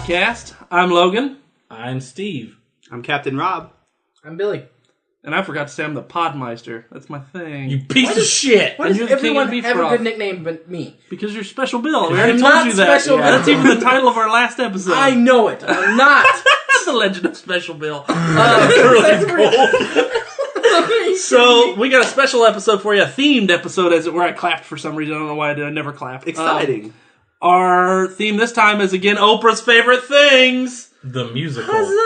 Podcast. I'm Logan. I'm Steve. I'm Captain Rob. I'm Billy. And I forgot to say I'm the Podmeister. That's my thing. You piece of shit! Why And does you're the king of everyone Beef have Broth. a good nickname but me? Because you're Special Bill. We I'm already not told you that. Special Bill. That's even the title of our last episode. I know it. I'm not. The Legend of Special Bill. That's real. So, we got a special episode for you, a themed episode, as it were. I clapped for some reason. I don't know why I did. I never clapped. Exciting. Our theme this time is, again, Oprah's favorite things. The musical. Huzzah!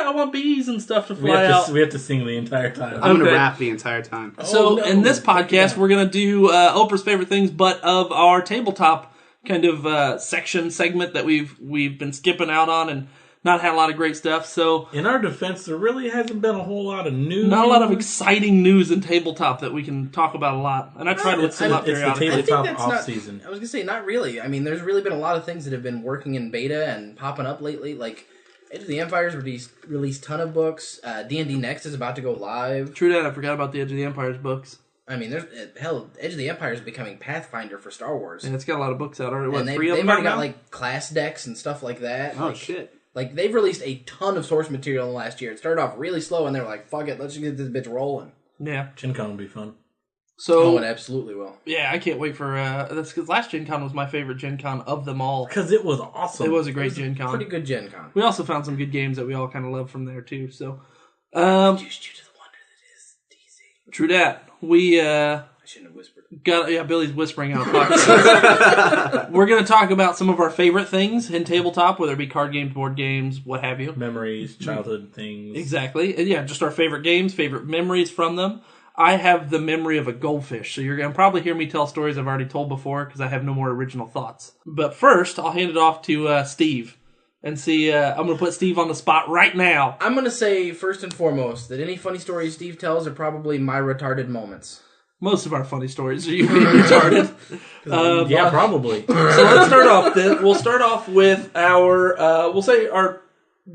I want bees and stuff to fly out. We have to sing the entire time. I'm going Okay. to rap the entire time. So, no. in this podcast, we're going to do Oprah's favorite things, but of our tabletop kind of segment that we've been skipping out on and not had a lot of great stuff. So, In our defense, there really hasn't been a whole lot of news. not a lot of exciting news in tabletop that we can talk about a lot. And I try to look some up It's the periodically. I think tabletop that's off-season. I was going to say, not really. I mean, there's really been a lot of things that have been working in beta and popping up lately. Like, Edge of the Empires released a ton of books. D&D Next is about to go live. True that, I forgot about the Edge of the Empires books. I mean, Edge of the Empires is becoming Pathfinder for Star Wars. And it's got a lot of books out already. What, And they've 3 of them already out got, now? like, class decks and stuff like that. Oh, Like, shit. Like, they've released a ton of source material in the last year. It started off really slow, and they were like, fuck it, let's just get this bitch rolling. Yeah. Gen Con will be fun. So, Oh, it absolutely will. yeah, I can't wait for... that's because last Gen Con was my favorite Gen Con of them all. Because it was awesome. It was a great Gen Con. Pretty good Gen Con. We also found some good games that we all kind of love from there, too. So, Introduced you to the wonder that is DC. true that. We I shouldn't have whispered. Billy's whispering out of pocket. We're going to talk about some of our favorite things in tabletop, whether it be card games, board games, what have you. Memories, childhood things. Exactly. And yeah, just our favorite games, favorite memories from them. I have the memory of a goldfish, so you're going to probably hear me tell stories I've already told before because I have no more original thoughts. But first, I'll hand it off to Steve and see. I'm going to put Steve on the spot right now. I'm going to say, first and foremost, that any funny stories Steve tells are probably my retarded moments. Most of our funny stories are you being retarded. Yeah, probably. So let's start off. We'll start off with our, we'll say our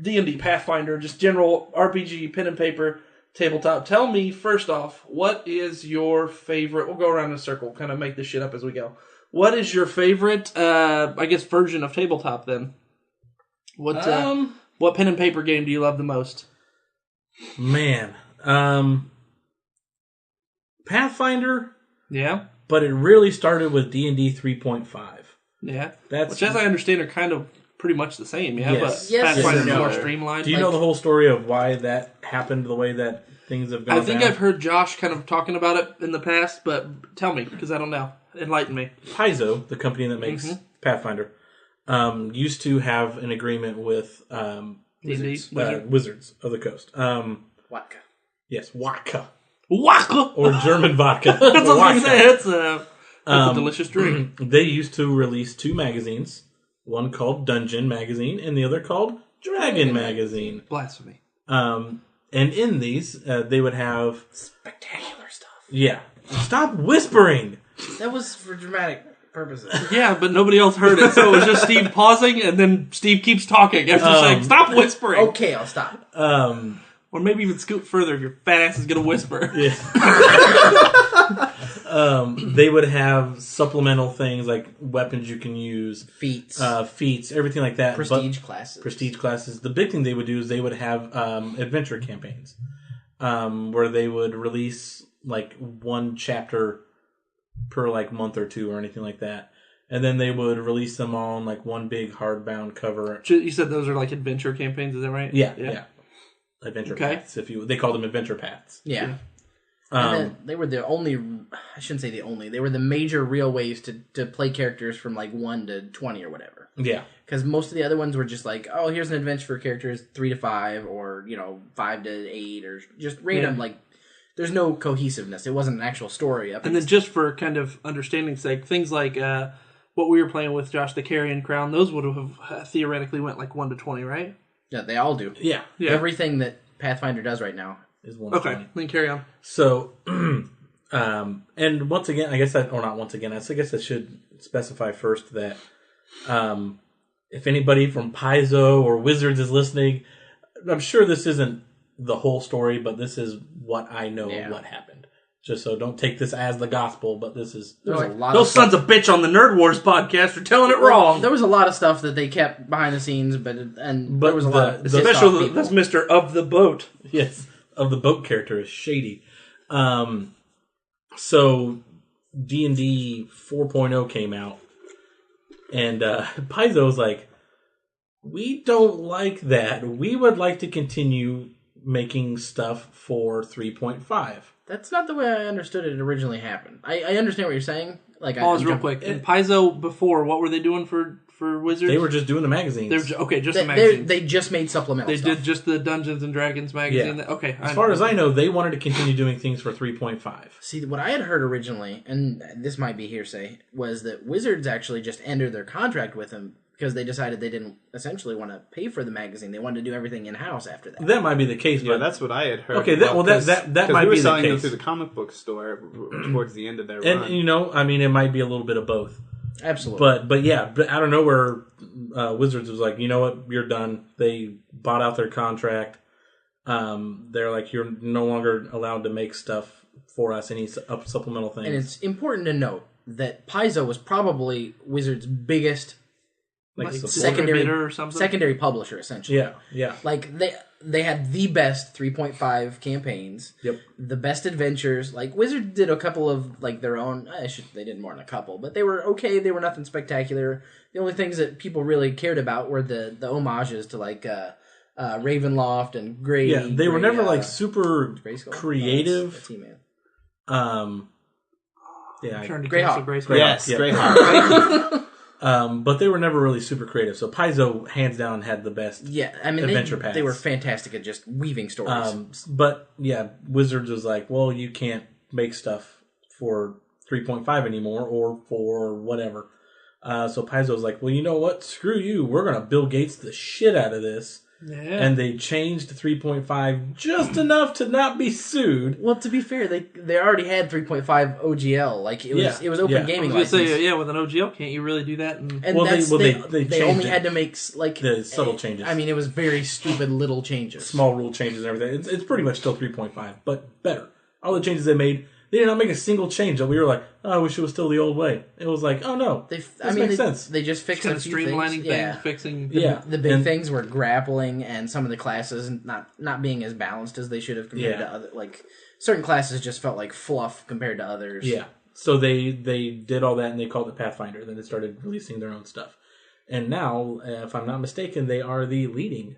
D&D Pathfinder, just general RPG, pen and paper, tabletop. Tell me, first off, what is your favorite, we'll go around in a circle, kind of make this shit up as we go. What is your favorite, I guess, version of tabletop then? What pen and paper game do you love the most? Man. Pathfinder, Yeah? but it really started with D&D 3.5. Yeah. That's Which, as I understand, are kind of pretty much the same, yeah? Yes. But Yes, Pathfinder's yes, more no. streamlined. Do you know the whole story of why that happened the way that things have gone I think down? I've heard Josh kind of talking about it in the past, but tell me, because I don't know. Enlighten me. Paizo, the company that makes Pathfinder, used to have an agreement with D&D? Wizards of the Coast. Watka. Yes, Vodka. Waka! Or German vodka. That's what I was going to Vodka. say. It's a delicious drink. They used to release 2 magazines, one called Dungeon Magazine and the other called Dragon Magazine. Blasphemy. And in these, they would have... Spectacular stuff. Yeah. Stop whispering! That was for dramatic purposes. Yeah, but nobody else heard it, so it was just Steve pausing, and then Steve keeps talking after saying, stop whispering! Okay, I'll stop. Or maybe even scoot further if your fat ass is going to whisper. Yeah. They would have supplemental things like weapons you can use, Feats. feats, everything like that. Prestige But classes. prestige classes. The big thing they would do is they would have adventure campaigns where they would release like 1 chapter per like month or 2 or anything like that. And then they would release them on like one big hardbound cover. You said those are like adventure campaigns, is that right? Yeah. Adventure paths, they called them adventure paths. Yeah. And then they were the only, I shouldn't say the only, they were the major real ways to play characters from like 1 to 20 or whatever. Yeah. Because most of the other ones were just like, oh, here's an adventure for characters 3 to 5 or, 5 to 8 or just random, like, there's no cohesiveness. It wasn't an actual story. And then just for kind of understanding's sake, things like what we were playing with, Josh, the Carrion Crown, those would have theoretically went like 1 to 20, right? Yeah, they all do. Yeah. Everything that Pathfinder does right now. Is 1 to 20. Okay, then carry on. So, and once again, I guess I should specify first that if anybody from Paizo or Wizards is listening, I'm sure this isn't the whole story, but this is what I know of what happened. Just so don't take this as the gospel, but this is... There was a lot Those of stuff. sons of bitch on the Nerd Wars podcast are telling it wrong. There was a lot of stuff that they kept behind the scenes, but there was a lot of Especially that's Mr. Of the Boat. Yes, of the boat character is shady. So D&D 4.0 came out, and Paizo was like, we don't like that. We would like to continue making stuff for 3.5. That's not the way I understood it originally happened. I understand what you're saying. Like, Pause real quick. And Paizo before, what were they doing for Wizards? They were just doing the magazines. The magazines. They just made supplemental They stuff. did just the Dungeons and Dragons magazine. Yeah. Okay. As far as I know, they wanted to continue doing things for 3.5. See, what I had heard originally, and this might be hearsay, was that Wizards actually just ended their contract with them because they decided they didn't essentially want to pay for the magazine. They wanted to do everything in-house after that. That might be the case, Yeah, but that's what I had heard. Okay, that might we were be the selling them case. through the comic book store towards the end of their And run. it might be a little bit of both. Absolutely. But out of nowhere, Wizards was like, you know what, you're done. They bought out their contract. They're like, you're no longer allowed to make stuff for us, any supplemental things. And it's important to note that Paizo was probably Wizards' biggest secondary publisher, essentially. Yeah. Like, they had the best 3.5 campaigns. Yep. The best adventures. Like, Wizards did a couple of, like, their own... they did more than a couple, but they were okay. They were nothing spectacular. The only things that people really cared about were the homages to, like, Ravenloft and Grey... Yeah, they were never, like, super Grayskull? creative. That's He-Man. Yeah. Greyhawk. Yes, Yeah. Greyhawk. But they were never really super creative. So Paizo, hands down, had the best adventure paths. They were fantastic at just weaving stories. But, yeah, Wizards was like, well, you can't make stuff for 3.5 anymore or for whatever. So Paizo was like, well, you know what? Screw you. We're going to Bill Gates the shit out of this. Yeah. And they changed to 3.5 just enough to not be sued. Well, to be fair, they already had 3.5 OGL. Like, it was open gaming I was license. gonna say, with an OGL, can't you really do that? And Well, that's, they they only changed had to make, like... the subtle changes. I mean, it was very stupid little changes. Small rule changes and everything. It's pretty much still 3.5, but better. All the changes they made, they did not make a single change that we were like, oh, I wish it was still the old way. It was like, oh no, this makes sense. They just fixed Kind a of few streamlining things. things, fixing... The big things were grappling and some of the classes not being as balanced as they should have compared to other... Like, certain classes just felt like fluff compared to others. Yeah. So they did all that and they called it Pathfinder. Then they started releasing their own stuff. And now, if I'm not mistaken, they are the leading.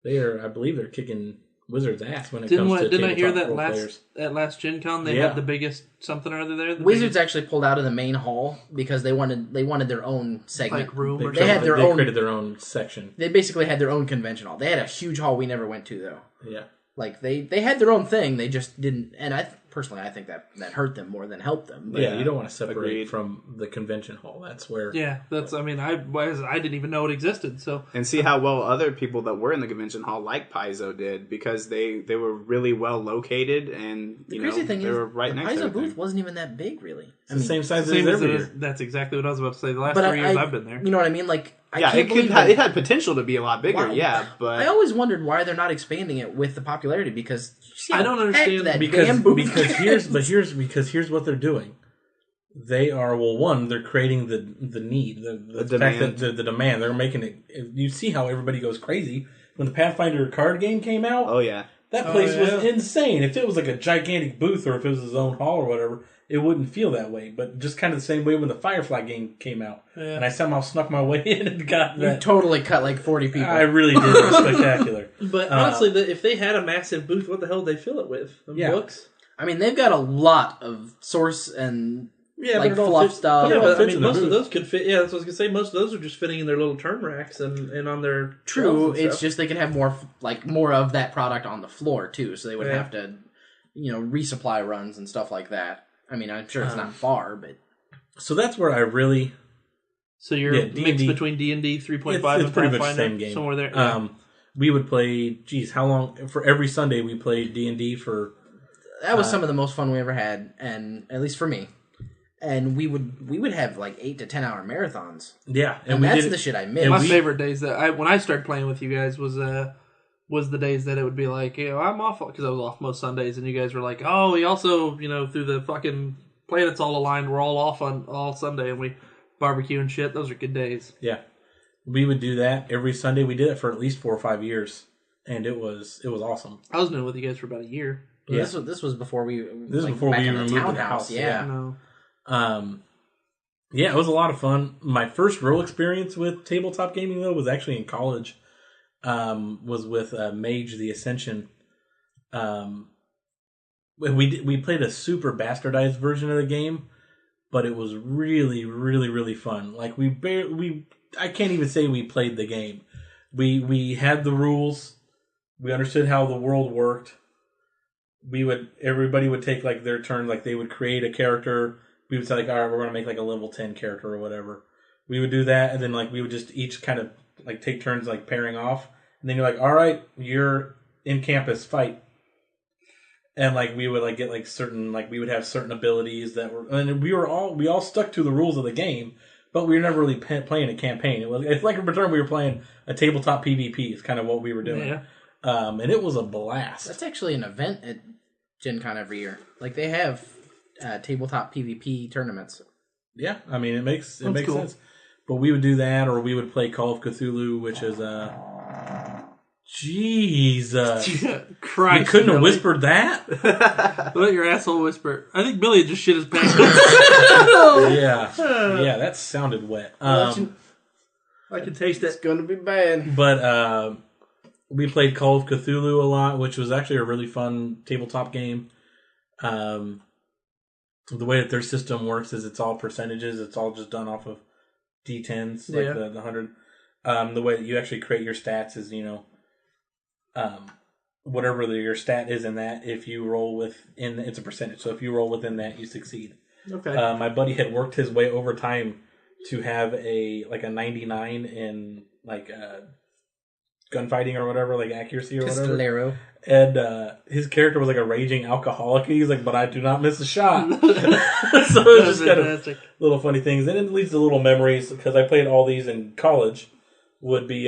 I believe they're kicking Wizards' ass when it comes to Didn't I hear tabletop that role players. at last Gen Con they had the biggest something or other there? Wizards actually pulled out of the main hall because they wanted their own segment. Like room or They something? had their They own... created their own section. They basically had their own convention hall. They had a huge hall we never went to, though. Yeah. Like, they had their own thing. They just didn't... And personally, I think that hurt them more than helped them. But, Yeah, you don't want to separate Agreed. from the convention hall. That's where... Yeah, that's. I mean, I didn't even know it existed. So And see how well other people that were in the convention hall, like Paizo, did, because they were really well located, and The crazy thing they is, were right the next to Paizo everything. booth wasn't even that big, really. It's the same size same as as it every is. year. That's exactly what I was about to say. The last But 3 years I've been there. You know what I mean? Like, I Yeah, can't believe it had potential to be a lot bigger. Wow. Yeah, but I always wondered why they're not expanding it with the popularity because I don't understand that because damn booth here's what they're doing. They are they're creating the need, the fact demand. that the demand. They're making it. You see how everybody goes crazy when the Pathfinder card game came out. oh yeah, That place yeah. was insane. If it was like a gigantic booth or if it was his own hall or whatever, it wouldn't feel that way. But just kind of the same way when the Firefly game came out, and I somehow snuck my way in and got you that. totally cut like 40 people. I really did. It was spectacular. But honestly, if they had a massive booth, what the hell would they fill it with? Books? I mean, they've got a lot of source and like but it all fluff fits- stuff. Yeah, it all but I fits mean, in the most of booth. those could fit. Yeah, that's what I was gonna say. Most of those are just fitting in their little turn racks and on their True, shelves and it's stuff. just they could have more of that product on the floor too, so they wouldn't have to, resupply runs and stuff like that. I mean, I'm sure it's not far, but So that's where I really. So you're D&D mixed between D&D 3.5 It's and pretty much the Pathfinder, same game. somewhere there. Yeah. We would play. Geez, how long? For every Sunday, we played D&D for. that was some of the most fun we ever had, and at least for me. And we would have like 8 to 10 hour marathons, Yeah, and we that's did the it- shit I missed. My favorite days when I started playing with you guys was was the days that it would be like, I'm off, because I was off most Sundays, and you guys were like, oh, we also, through the fucking planets all aligned, we're all off on all Sunday, and we barbecue and shit. Those are good days. Yeah. We would do that every Sunday. We did it for at least 4 or 5 years, and it was awesome. I was doing it with you guys for about a year. Yeah. This was before we... This was before we removed the house. Yeah. No. Yeah, it was a lot of fun. My first real experience with tabletop gaming, though, was actually in college. Was with Mage the Ascension. We played a super bastardized version of the game, but it was really, really, really fun. Like I can't even say we played the game. We had the rules. We understood how the world worked. Everybody would take like their turn. Like they would create a character. We would say like, all right, we're going to make like a level 10 character or whatever. We would do that, and then like we would just each kind of like take turns like pairing off. And then you're like, all right, you're in campus, fight. And like we would like get like certain, like we would have certain abilities that were, and we all stuck to the rules of the game, but we were never really playing a campaign. It's like in return we were playing a tabletop PvP is kind of what we were doing. Yeah. And it was a blast. That's actually an event at Gen Con every year. Like they have tabletop PvP tournaments. Yeah, I mean it makes cool. sense. But we would do that, or we would play Call of Cthulhu, which is Jesus Christ! You couldn't have Billy. whispered that. Let your asshole whisper. I think Billy just shit his pants. Yeah, that sounded wet. I can taste It's it. going to be bad. But we played Call of Cthulhu a lot, which was actually a really fun tabletop game. The way that their system works is it's all percentages. It's all just done off of D10s, like the 100. The way that you actually create your stats is, whatever your stat is in that, if you roll within, it's a percentage. So if you roll within that, you succeed. Okay. My buddy had worked his way over time to have a 99 in gunfighting or whatever, like accuracy or whatever. Pistolero. And his character was like a raging alcoholic. He's like, but I do not miss a shot. So it's just kind of little funny things. And it leads to little memories, because I played all these in college. Would be,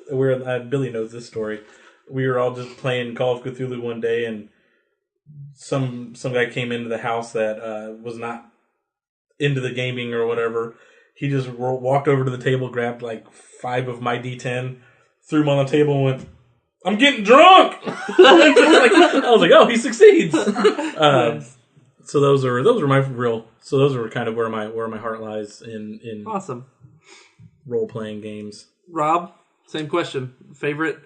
Billy knows this story. We were all just playing Call of Cthulhu one day, and some guy came into the house that was not into the gaming or whatever. He just walked over to the table, grabbed like 5 of my D10, threw them on the table, and went, "I'm getting drunk." I was like, "Oh, he succeeds." Nice. So those were my real. So those were kind of where my heart lies in Awesome. role playing games. Rob, same question. Favorite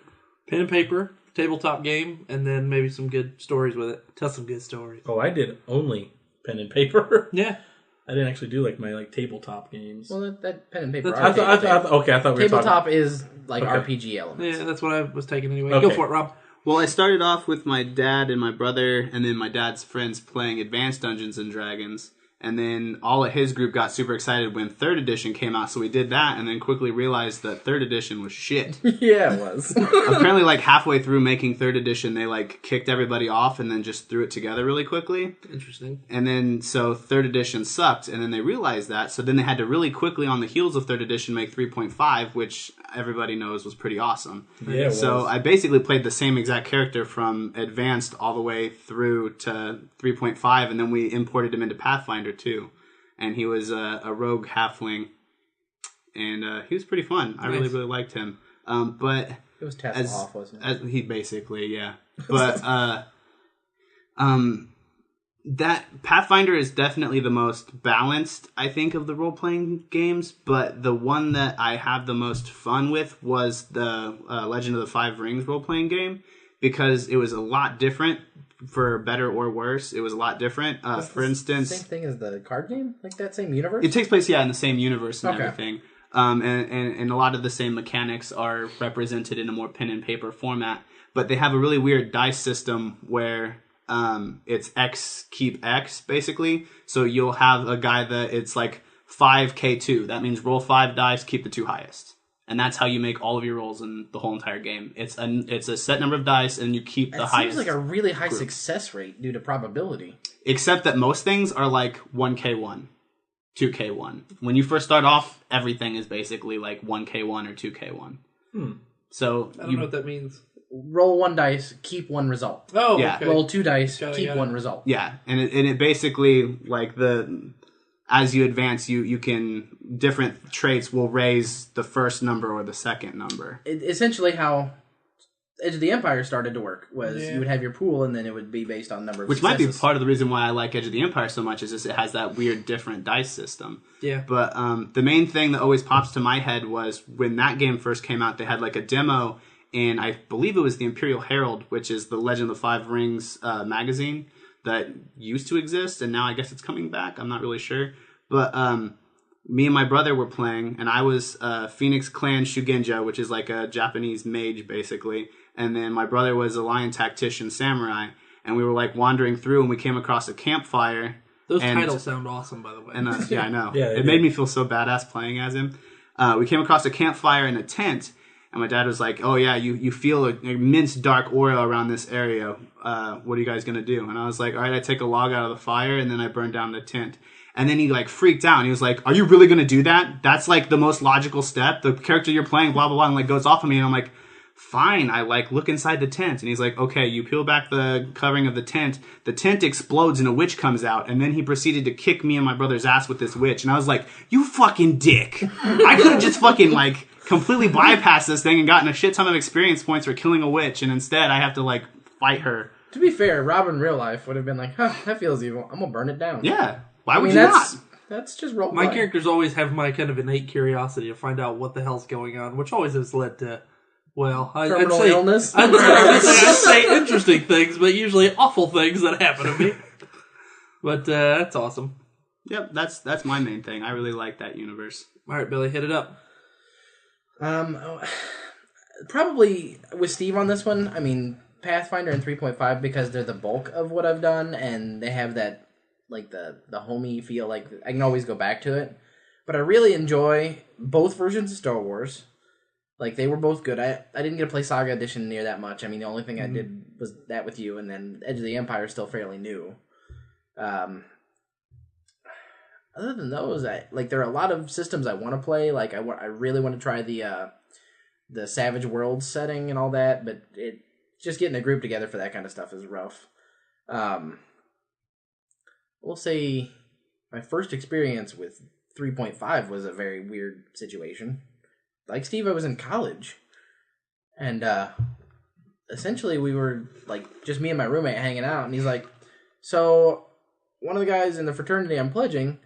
pen and paper tabletop game, and then maybe some good stories with it. Tell some good stories. Oh, I did only pen and paper. Yeah. I didn't actually do my tabletop games. Well, that pen and paper. That's I thought we were tabletop talking. is like Okay. RPG elements. Yeah, that's what I was taking anyway. Okay. Go for it, Rob. Well, I started off with my dad and my brother, and then my dad's friends playing Advanced Dungeons and Dragons. And then all of his group got super excited when 3rd edition came out, so we did that, and then quickly realized that 3rd edition was shit. Yeah, it was. Apparently, like halfway through making 3rd edition, they like kicked everybody off and then just threw it together really quickly. Interesting. And then so 3rd edition sucked, and then they realized that, so then they had to really quickly on the heels of 3rd edition make 3.5, which everybody knows was pretty awesome. Yeah, it So was. I basically played the same exact character from Advanced all the way through to 3.5, and then we imported him into Pathfinder too. And he was a rogue halfling, and he was pretty fun. I really, really liked him. But It was Tasselhoff, wasn't it? as he basically, yeah. But that Pathfinder is definitely the most balanced, I think, of the role-playing games. But the one that I have the most fun with was the Legend of the Five Rings role-playing game, because it was a lot different, for better or worse. It was a lot different. For instance, Same thing as the card game? Like that same universe? it takes place, in the same universe and Okay. everything. And a lot of the same mechanics are represented in a more pen and paper format. But they have a really weird dice system where it's X keep X, basically. So you'll have a guy that it's like 5K2. That means roll 5 dice, keep the 2 highest. And that's how you make all of your rolls in the whole entire game. It's a set number of dice, and you keep the It highest. seems like a really high group. success rate due to probability. Except that most things are like 1K1, 2K1. When you first start off, everything is basically like 1K1 or 2K1. So I don't know what that means. roll 1 dice, keep 1 result. Oh, Yeah. okay. Roll 2 dice, Got it, keep got it. 1 result. Yeah, and it basically like as you advance, you can different traits will raise the first number or the second number. Essentially, how Edge of the Empire started to work was Yeah. you would have your pool, and then it would be based on number of Which might be successes. part of the reason why I like Edge of the Empire so much is just it has that weird different dice system. Yeah. But the main thing that always pops to my head was when that game first came out, they had like a demo in, I believe it was the Imperial Herald, which is the Legend of the Five Rings magazine that used to exist, and now I guess it's coming back. I'm not really sure. But me and my brother were playing, and I was Phoenix Clan Shugenja, which is like a Japanese mage, basically. And then my brother was a Lion Tactician Samurai. And we were like wandering through, and we came across a campfire. Those and, titles sound awesome, by the way. And yeah, I know. Yeah, it made me feel so badass playing as him. We came across a campfire in a tent, and my dad was like, "Oh yeah, you feel an immense dark aura around this area. What are you guys gonna do?" And I was like, "All right, I take a log out of the fire, and then I burn down the tent." And then he like freaked out. And he was like, "Are you really gonna do that? That's like the most logical step. The character you're playing, blah blah blah," and like goes off on me, and I'm like, "Fine." I like look inside the tent, and he's like, "Okay." You peel back the covering of the tent explodes, and a witch comes out. And then he proceeded to kick me and my brother's ass with this witch. And I was like, "You fucking dick!" I could have just fucking like completely bypassed this thing and gotten a shit ton of experience points for killing a witch, and instead I have to like fight her. To be fair, Rob in real life would have been like, "Huh, that feels evil. I'm gonna burn it down." Yeah, why I would mean, you not? that's just role My play. characters always have my kind of innate curiosity to find out what the hell's going on, which always has led to, well, I'd Terminal say, illness. I'd say interesting things, but usually awful things that happen to me. But that's awesome. Yep, that's my main thing. I really like that universe. All right, Billy, hit it up. Probably with Steve on this one. I mean, Pathfinder and 3.5 because they're the bulk of what I've done, and they have that like the homey feel. Like I can always go back to it. But I really enjoy both versions of Star Wars. Like they were both good. I didn't get to play Saga Edition near that much. I mean, the only thing I did was that with you, and then Edge of the Empire is still fairly new. Other than those, there are a lot of systems I want to play. Like I really want to try the Savage Worlds setting and all that, but just getting a group together for that kind of stuff is rough. We'll say my first experience with 3.5 was a very weird situation. Like Steve, I was in college, and essentially we were like just me and my roommate hanging out, and he's like, "So one of the guys in the fraternity I'm pledging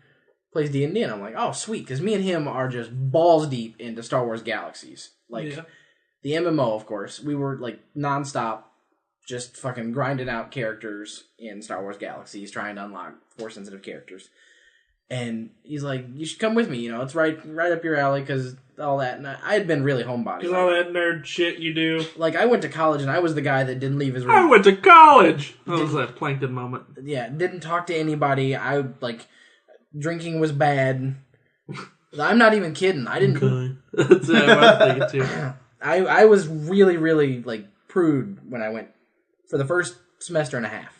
plays D&D," and I'm like, "Oh, sweet," because me and him are just balls deep into Star Wars Galaxies. Like the MMO, of course, we were like nonstop, just fucking grinding out characters in Star Wars Galaxies, trying to unlock Force sensitive characters. And he's like, "You should come with me. You know, it's right up your alley because all that." And I had been really homebody. Because all that nerd shit you do. Like I went to college and I was the guy that didn't leave his room. I went to college! That was that plankton moment. Yeah, didn't talk to anybody. I like drinking was bad. I'm not even kidding. I didn't. Okay. That's what I was thinking too. I was really, really like prude when I went for the first semester and a half.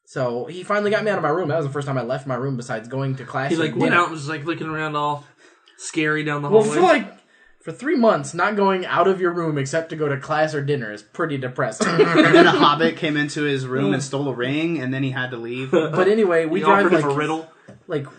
So he finally got me out of my room. That was the first time I left my room besides going to class. He like and went dinner. out and was like looking around all scary down the Well, hallway. for 3 months, not going out of your room except to go to class or dinner is pretty depressing. And then a hobbit came into his room and stole a ring, and then he had to leave. But anyway, we He drive offered like him a riddle.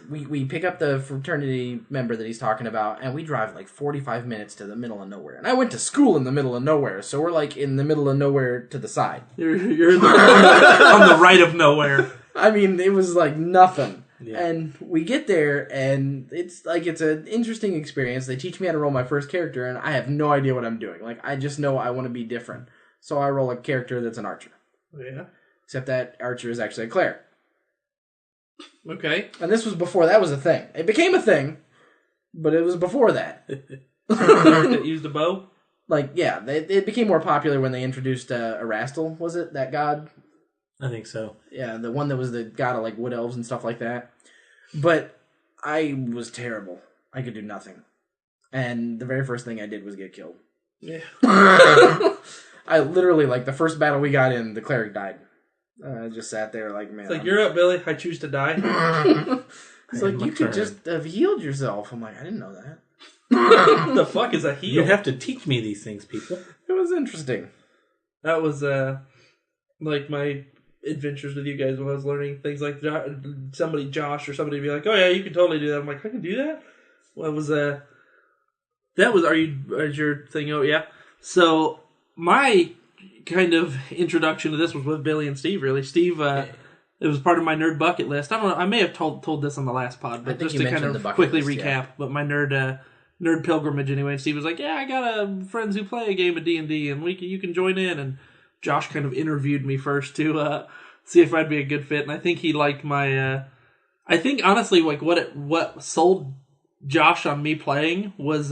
we pick up the fraternity member that he's talking about, and we drive like 45 minutes to the middle of nowhere. And I went to school in the middle of nowhere, so we're like in the middle of nowhere to the side. You're on the right of nowhere. I mean, it was like nothing. Yeah. And we get there, and it's an interesting experience. They teach me how to roll my first character, and I have no idea what I'm doing. Like, I just know I want to be different. So I roll a character that's an archer. Yeah. Except that archer is actually a cleric. Okay. And this was before that was a thing. It became a thing, but it was before that. That used a bow? Like, yeah, it became more popular when they introduced Erastil, was it? That god? I think so. Yeah, the one that was the god of, like, wood elves and stuff like that. But I was terrible. I could do nothing. And the very first thing I did was get killed. Yeah. I literally, like, the first battle we got in, the cleric died. I just sat there like, man. It's like, "You're up, Billy. I choose to die." It's like, you could just have healed yourself. I'm like, I didn't know that. What the fuck is a heal? You have to teach me these things, people. It was interesting. That was like my adventures with you guys when I was learning things like Josh or somebody would be like, "Oh yeah, you can totally do that." I'm like, "I can do that." Well, was that was is your thing? Oh yeah. So my kind of introduction to this was with Billy and Steve. Really, Steve. It was part of my nerd bucket list. I don't know. I may have told this on the last pod, but just to kind of quickly recap. Yeah. But my nerd pilgrimage anyway. And Steve was like, "Yeah, I got friends who play a game of D&D, and you can join in." And Josh kind of interviewed me first to see if I'd be a good fit, and I think he liked my. I think honestly, like what sold Josh on me playing was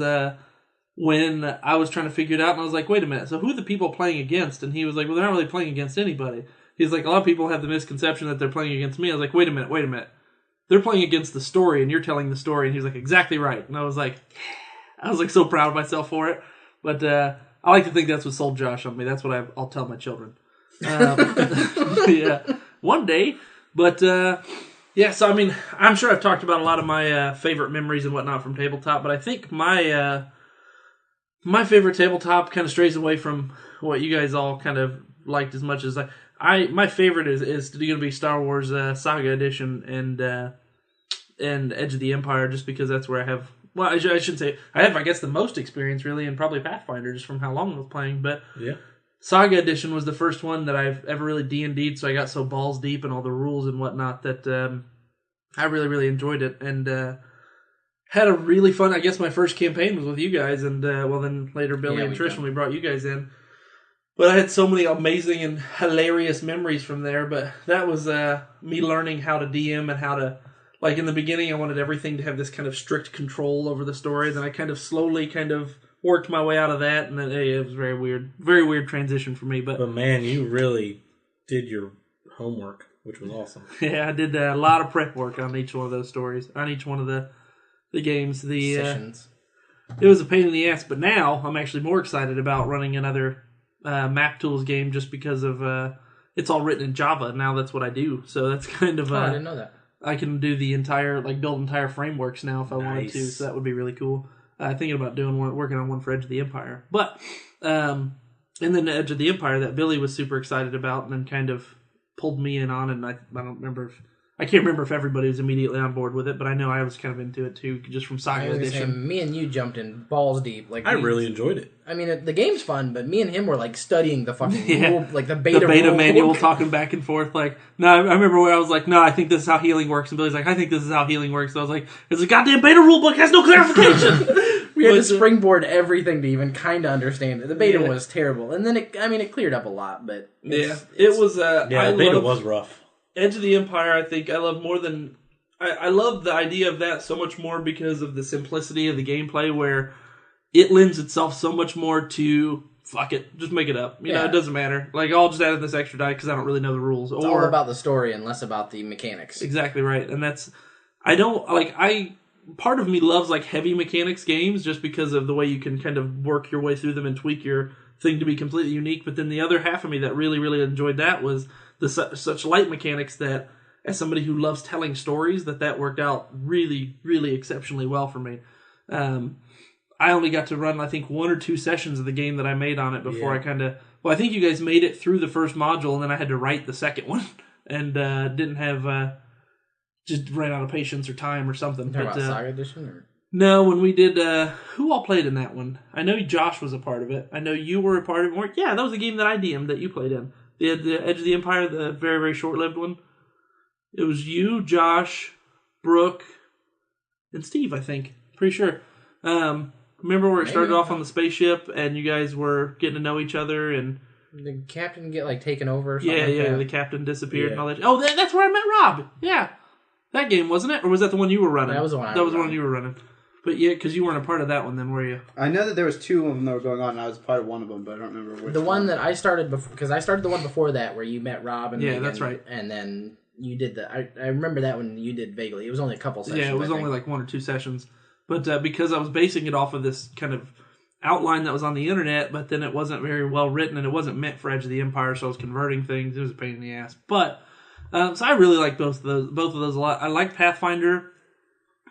when I was trying to figure it out, and I was like, "Wait a minute, so who are the people playing against?" And he was like, "Well, they're not really playing against anybody." He's like, "A lot of people have the misconception that they're playing against me." I was like, "Wait a minute. They're playing against the story, and you're telling the story." And he was like, "Exactly right." And I was like so proud of myself for it. But I like to think that's what sold Josh on me. That's what I'll tell my children. Yeah, one day. But yeah, so I mean, I'm sure I've talked about a lot of my favorite memories and whatnot from tabletop, but I think my favorite tabletop kind of strays away from what you guys all kind of liked as much as my favorite is going to be Star Wars Saga Edition and Edge of the Empire, just because that's where I have. Well, I shouldn't say I have. I guess the most experience really, and probably Pathfinder, just from how long I was playing. But yeah, Saga Edition was the first one that I've ever really D&D'd, so I got so balls deep in all the rules and whatnot that I really, really enjoyed it, and had a really fun. I guess my first campaign was with you guys, and then later Billy and Trish when we brought you guys in. But I had so many amazing and hilarious memories from there. But that was me learning how to DM and how to, like in the beginning, I wanted everything to have this kind of strict control over the story. Then I kind of slowly worked my way out of that, and then it was very weird transition for me. But man, you really did your homework, which was awesome. Yeah, I did a lot of prep work on each one of those stories, on each one of the games. The sessions. It was a pain in the ass, but now I'm actually more excited about running another Map Tools game just because of it's all written in Java. Now that's what I do. So that's kind of I didn't know that. I can do the entire build entire frameworks now if I wanted to. So that would be really cool. Thinking about working on one for Edge of the Empire, but and then the Edge of the Empire that Billy was super excited about, and then kind of pulled me in on, and I can't remember if everybody was immediately on board with it, but I know I was kind of into it too, just from Saga Edition. Me and you jumped in balls deep. I really enjoyed it. I mean, the game's fun, but me and him were studying the fucking rule, the beta manual, talking back and forth. I remember where I was like, "No, I think this is how healing works," and Billy's like, "I think this is how healing works." So I was like, "It's a goddamn beta rule book, has no clarification." We had to springboard everything to even kind of understand it. The beta was terrible, and then it cleared up a lot. But it was. The beta was rough. Edge of the Empire, I think I love more than... I love the idea of that so much more because of the simplicity of the gameplay, where it lends itself so much more to, fuck it, just make it up. You know, it doesn't matter. I'll just add this extra die because I don't really know the rules. It's all about the story and less about the mechanics. Exactly right. And that's... part of me loves, heavy mechanics games just because of the way you can kind of work your way through them and tweak your thing to be completely unique. But then the other half of me that really, really enjoyed that was... such light mechanics that, as somebody who loves telling stories, that worked out really, really exceptionally well for me. I only got to run, I think, 1 or 2 sessions of the game that I made on it before I kind of... Well, I think you guys made it through the first module, and then I had to write the second one, and didn't have... just ran out of patience or time or something. Talking about Saga Edition? Or? No, when we did... who all played in that one? I know Josh was a part of it. I know you were a part of it. Yeah, that was a game that I DM'd that you played in. The Edge of the Empire, the very, very short-lived one. It was you, Josh, Brooke, and Steve, I think. Pretty sure. Remember where it started off on the spaceship, and you guys were getting to know each other, and... The captain get, taken over or something the captain disappeared and all that. Oh, that's where I met Rob! Yeah. That game, wasn't it? Or was that the one you were running? That was the one I was the one you were running. But yeah, because you weren't a part of that one then, were you? I know that there was 2 of them that were going on, and I was a part of one of them, but I don't remember which. The one that I started before, because I started the one before that where you met Rob and Megan, that's right. And then you did the. I remember that one you did vaguely. It was only a couple sessions. Yeah, it was only 1 or 2 sessions, but because I was basing it off of this kind of outline that was on the internet, but then it wasn't very well written and it wasn't meant for Edge of the Empire, so I was converting things. It was a pain in the ass, but so I really like both of those a lot. I like Pathfinder.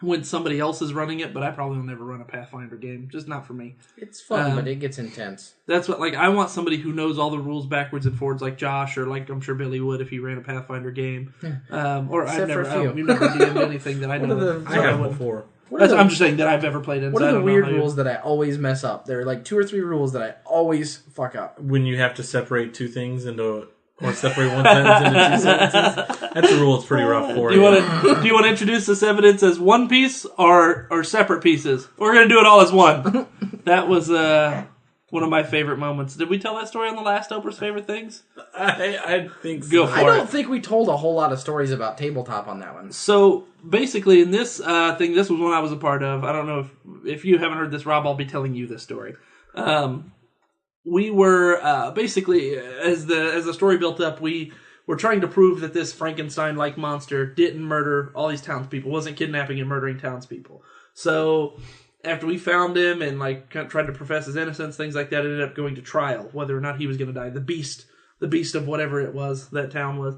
when somebody else is running it, but I probably will never run a Pathfinder game. Just not for me. It's fun, but it gets intense. That's what, like, I want somebody who knows all the rules backwards and forwards, like Josh, or like I'm sure Billy would if he ran a Pathfinder game. Or Except for a few. We've never DM'd anything that I know of. I have before. I'm just saying that I've ever played in. What are the weird rules that I always mess up? There are like 2 or 3 rules that I always fuck up. When you have to separate two things into, or separate one sentence into 2 sentences, that's a rule. It's pretty rough for you. Do you want to introduce this evidence as one piece or separate pieces? We're going to do it all as one. That was one of my favorite moments. Did we tell that story on the last Oprah's Favorite Things? I think so. Go for it. I don't think we told a whole lot of stories about tabletop on that one. So basically, in this thing, this was one I was a part of. I don't know if you haven't heard this, Rob. I'll be telling you this story. We were basically, as the story built up, we were trying to prove that this Frankenstein-like monster didn't murder all these townspeople, wasn't kidnapping and murdering townspeople. So after we found him and like tried to profess his innocence, things like that, ended up going to trial, whether or not he was going to die. The beast of whatever it was that town was,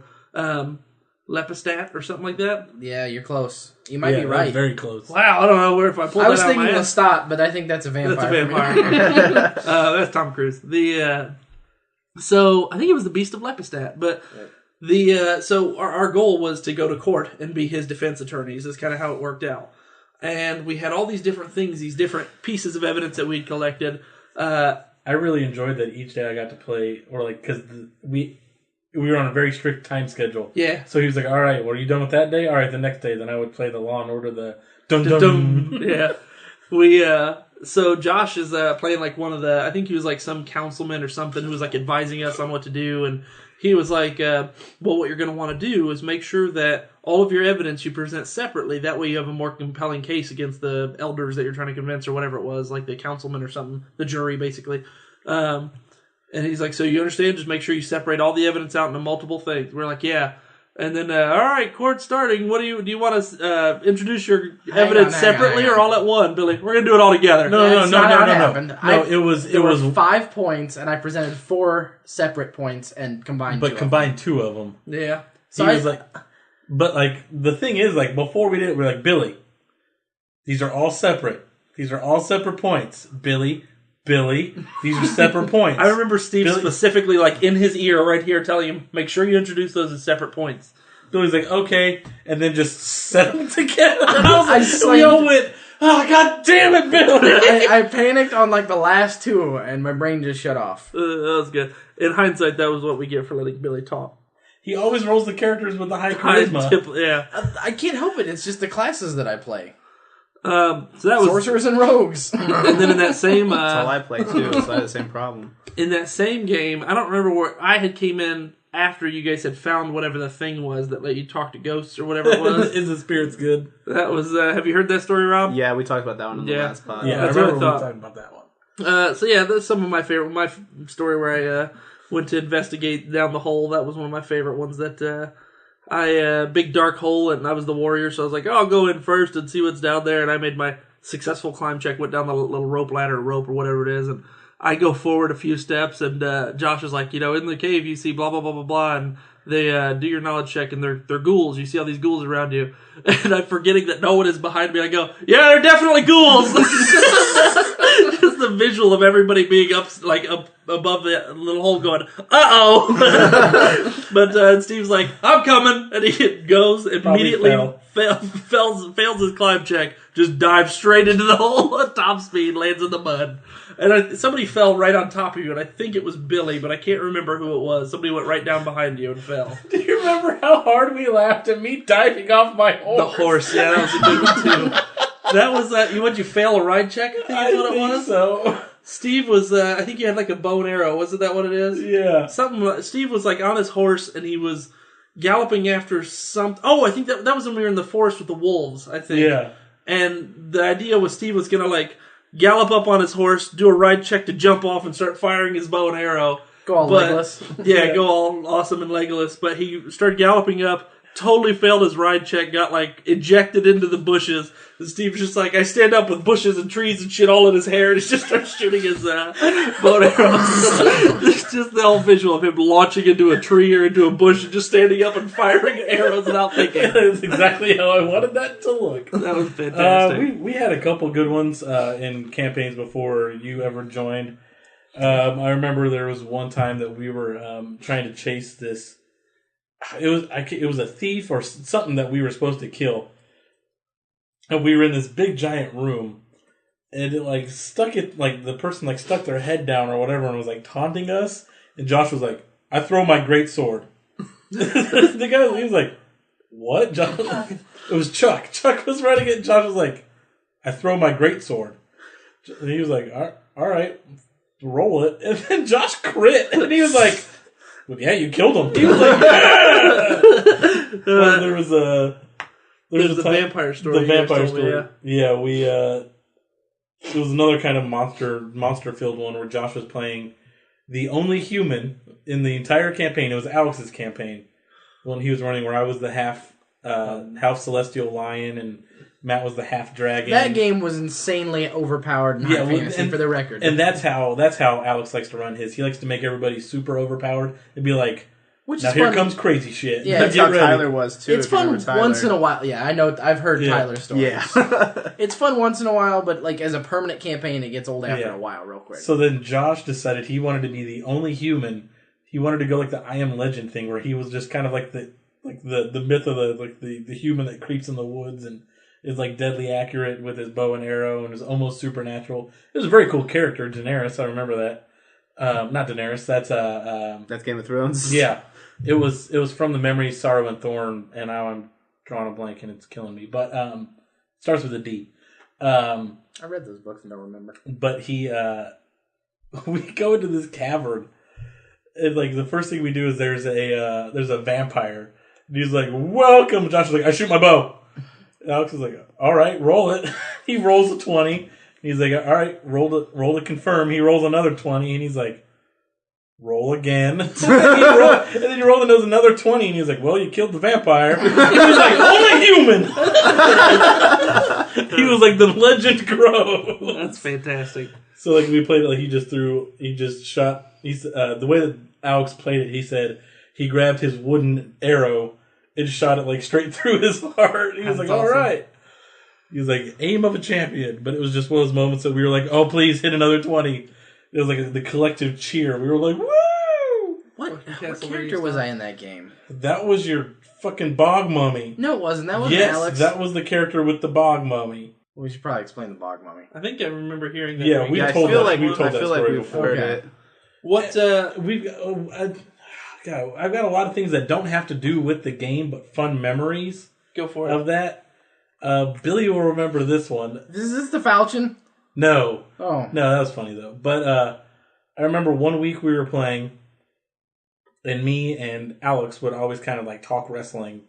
Lepistat or something like that. Yeah, you're close. You might be right. Very close. Wow, I don't know where if I pulled that out of my I was thinking ass. Lestat, but I think that's a vampire. That's a vampire. That's Tom Cruise. So I think it was the Beast of Lepistat, but so our goal was to go to court and be his defense attorneys. That's kind of how it worked out. And we had all these different things, these different pieces of evidence that we'd collected. I really enjoyed that each day I got to play, or like, because we were on a very strict time schedule. Yeah. So he was like, all right, well, are you done with that day? All right, the next day. Then I would play the Law and Order, the dum-dum. Yeah. So Josh is playing like one of the, I think he was like some councilman or something who was like advising us on what to do. And he was like, well, what you're going to want to do is make sure that all of your evidence you present separately. That way you have a more compelling case against the elders that you're trying to convince or whatever it was, like the councilman or something, the jury basically. And he's like, so you understand? Just make sure you separate all the evidence out into multiple things. We're like, yeah. And then, all right, court starting. What do you want to introduce your evidence separately or all at one, Billy? We're gonna do it all together. No. It was 5 points, and I presented 4 separate points and combined. But combined 2 of them. Yeah. So he was like, but like the thing is, like before we did it, we're like, Billy, these are all separate. These are all separate points. Billy, these are separate points. I remember Steve specifically, like, in his ear right here telling him, make sure you introduce those as separate points. Billy's like, okay, and then just set them together. And I was like, we all went, oh, god damn it, Billy! I panicked on, like, the last 2, and my brain just shut off. That was good. In hindsight, that was what we get for letting Billy talk. He always rolls the characters with the high charisma. Yeah. I can't help it. It's just the classes that I play. So that was sorcerers and rogues. And then in that same that's all I play too, so I had the same problem. In that same game, I don't remember where I had came in after you guys had found whatever the thing was that let you talk to ghosts or whatever it was. Is the spirits good? That was have you heard that story, Rob? Yeah, we talked about that one in the last pod. Yeah, that's I what I remember thought. we talking about that one. So yeah, that's some of my favorite. My story where I went to investigate down the hole. That was one of my favorite ones. That big dark hole, and I was the warrior, so I was like, oh, I'll go in first and see what's down there. And I made my successful climb check, went down the little rope ladder, rope or whatever it is, and I go forward a few steps, and Josh is like, in the cave you see blah blah blah blah blah, and they do your knowledge check, and they're ghouls. You see all these ghouls around you, and I'm forgetting that no one is behind me. I go, yeah, they're definitely ghouls. Just the visual of everybody being up above the little hole, going, uh-oh. But Steve's like, I'm coming, and he goes and immediately fails his climb check, just dives straight into the hole at top speed, lands in the mud. And somebody fell right on top of you, and I think it was Billy, but I can't remember who it was. Somebody went right down behind you and fell. Do you remember how hard we laughed at me diving off my horse? The horse, yeah, that was a good one, too. That was, you fail a ride check, I think is what it was? So. Steve was, I think you had like a bow and arrow. Wasn't that what it is? Yeah. Steve was like on his horse, and he was galloping after I think that was when we were in the forest with the wolves, I think. Yeah. And the idea was Steve was going to like gallop up on his horse, do a ride check to jump off and start firing his bow and arrow. Go all Legolas. Yeah, go all awesome and Legolas. But he started galloping up, totally failed his ride check, got like ejected into the bushes. And Steve's just like, I stand up with bushes and trees and shit all in his hair, and he just starts shooting his bow and arrows. It's just the whole visual of him launching into a tree or into a bush and just standing up and firing arrows without thinking. That's exactly how I wanted that to look. That was fantastic. We had a couple good ones in campaigns before you ever joined. I remember there was one time that we were trying to chase this. It was a thief or something that we were supposed to kill, and we were in this big giant room, and it like the person like stuck their head down or whatever and was like taunting us, and Josh was like, "I throw my great sword." The guy, he was like, "What?" Josh, it was Chuck. Chuck was running it. Josh was like, "I throw my great sword," and he was like, "All right, roll it." And then Josh crit, and he was like, "Well, yeah, you killed him." He was like, "Yeah!" Well, there was the vampire story. The vampire told me, story. Yeah, we it was another kind of monster filled one where Josh was playing the only human in the entire campaign. It was Alex's campaign when he was running, where I was the half celestial lion and Matt was the half dragon. That game was insanely overpowered in high fantasy, for the record. And that's how Alex likes to run his. He likes to make everybody super overpowered and be like, now here comes crazy shit. Yeah, that's how Tyler was too. It's fun once in a while. Yeah, I know. I've heard Tyler's stories. Yeah. It's fun once in a while, but like as a permanent campaign, it gets old after a while, real quick. So then Josh decided he wanted to be the only human. He wanted to go like the I Am Legend thing, where he was just kind of like the myth of the human that creeps in the woods and is like deadly accurate with his bow and arrow and is almost supernatural. It was a very cool character, Daenerys. I remember that. Not Daenerys. That's Game of Thrones. Yeah, it was from the memory Sorrow and Thorn, and now I'm drawing a blank and it's killing me. But it starts with a D. I read those books and don't remember. But we go into this cavern, and like the first thing we do is there's a vampire. And he's like, "Welcome." Josh is like, "I shoot my bow." And Alex is like, "All right, roll it." He rolls a 20. He's like, "All right, roll to confirm." He rolls another 20, and he's like, "Roll again." And then he rolled another 20, and he's like, "Well, you killed the vampire." He was like, "Only human." He was like, the legend grows. That's fantastic. So like we played it like he just shot. The way that Alex played it, he said he grabbed his wooden arrow and shot it like straight through his heart. He was That's like, awesome. "All right." He was like, "Aim of a champion." But it was just one of those moments that we were like, "Oh, please hit another 20." It was like the collective cheer. We were like, "Woo!" What character was I in that game? That was your fucking bog mummy. No, it wasn't. That wasn't Yes, Alex. that was the character with the bog mummy. We should probably explain the bog mummy. I think I remember hearing that. Yeah, ring. we've I told feel that. like We've told I that feel like story we've before. heard Okay. it. What? I've got a lot of things that don't have to do with the game, but fun memories Go for it. of that. Billy will remember this one. Is this the Falchion? No, Oh. that was funny though. But I remember one week we were playing, and me and Alex would always kind of like talk wrestling.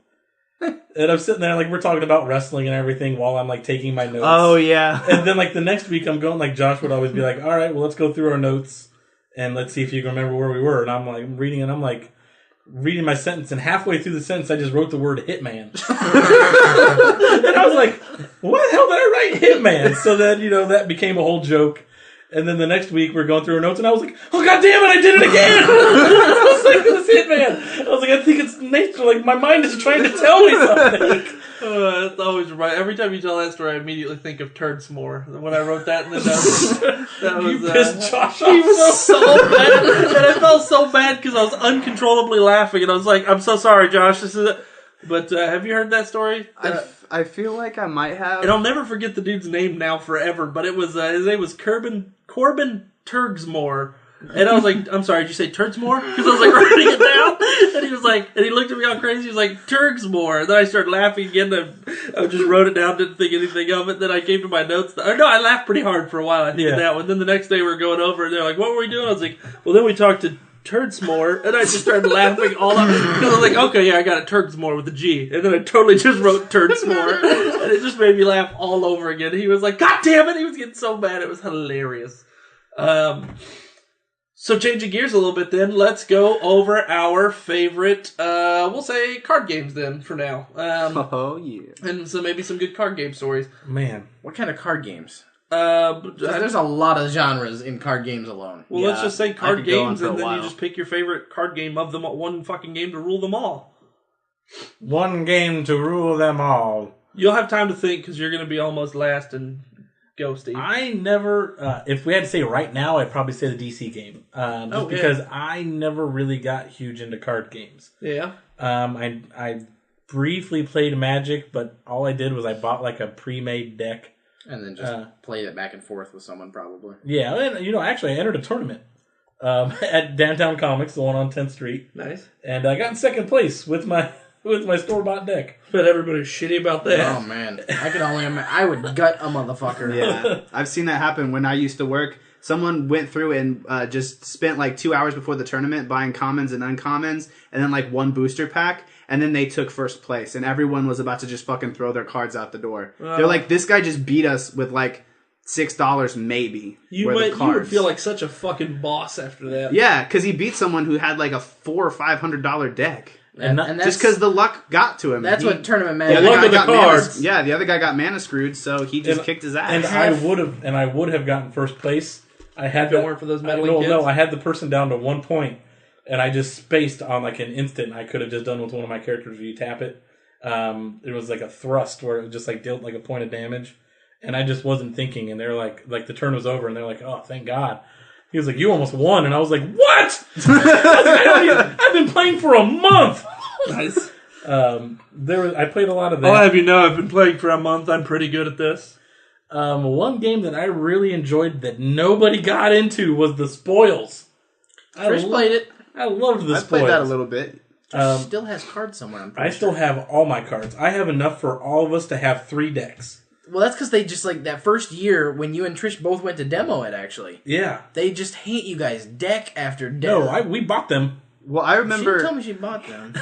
And I'm sitting there like we're talking about wrestling and everything while I'm like taking my notes. Oh yeah. And then like the next week I'm going like Josh would always be like, "All right, well let's go through our notes and let's see if you can remember where we were." And I'm like reading and I'm like reading my sentence, and halfway through the sentence I just wrote the word Hitman. And I was like, "What the hell did I write Hitman?" So then that became a whole joke. And then the next week we're going through our notes, and I was like, "Oh god damn it, I did it again!" I was like, "This Hitman." I was like, "I think it's nature. Like my mind is trying to tell me something." That's always right. Every time you tell that story, I immediately think of Turdsmore. When I wrote that in the notes, that was You pissed Josh he was off so bad, and I felt so bad because I was uncontrollably laughing, and I was like, "I'm so sorry, Josh. This is." But have you heard that story? I feel like I might have. And I'll never forget the dude's name now forever. But it was his name was Corbin Turgsmore. And I was like, "I'm sorry, did you say Turdsmore?" Because I was like writing it down, and he was like, and he looked at me all crazy. He was like, "Turgsmore." And then I started laughing again. I just wrote it down, didn't think anything of it. Then I came to my notes. No, I laughed pretty hard for a while. I think of that one. Then the next day we were going over, and they're like, "What were we doing?" I was like, "Well, then we talked to Turdsmore," and I just started laughing all up because I was like, "Okay, yeah, I got it, Turdsmore with a G," and then I totally just wrote Turdsmore, and it just made me laugh all over again. He was like, "God damn it!" He was getting so mad, it was hilarious. So changing gears a little bit then, let's go over our favorite, we'll say card games then for now. Oh, yeah. And so maybe some good card game stories. Man. What kind of card games? 'Cause Well, there's a lot of genres in card games alone. let's just say I card could go on games for a and then you while. just pick your favorite card game of them, one fucking game to rule them all. One game to rule them all. You'll have time to think because you're going to be almost last and go, Steve. I never, if we had to say right now, I'd probably say the DC game. Because I never really got huge into card games. Yeah. I briefly played Magic, but all I did was I bought like a pre-made deck. And then just played it back and forth with someone, probably. Yeah, and actually I entered a tournament at Downtown Comics, the one on 10th Street. Nice. And I got in second place with my store-bought deck. But everybody's shitty about that. Oh, man. I could only imagine. I would gut a motherfucker. Yeah, I've seen that happen when I used to work. Someone went through and just spent like 2 hours before the tournament buying commons and uncommons, and then like one booster pack, and then they took first place, and everyone was about to just fucking throw their cards out the door. They're like, this guy just beat us with like $6 maybe. You would feel like such a fucking boss after that. Yeah, because he beat someone who had like a $400 or $500 deck. And that's, Just because the luck got to him. That's what tournament The magic other luck guy of the got cards. the other guy got mana screwed, so he just kicked his ass. And I would have gotten first place. I had If it weren't for those meddling kids. No, I had the person down to 1 point, and I just spaced on like an instant. I could have just done with one of my characters where you tap it. It was like a thrust where it just like dealt like a point of damage, and I just wasn't thinking. And they're like the turn was over, and they're like, "Oh, thank God." He was like, "You almost won," and I was like, "What?" I've been playing for a month. Nice. I played a lot of that. I'll have you know, I've been playing for a month. I'm pretty good at this. One game that I really enjoyed that nobody got into was the Spoils. Trish played it. I loved the I Spoils. played that a little bit. Trish still has cards somewhere. I'm pretty I still have all my cards. I have enough for all of us to have 3 decks. Well, that's because they just, like, that first year when you and Trish both went to demo it, actually. Yeah. They just hate you guys deck after deck. No, we bought them. Well, I She remember. told me she bought them.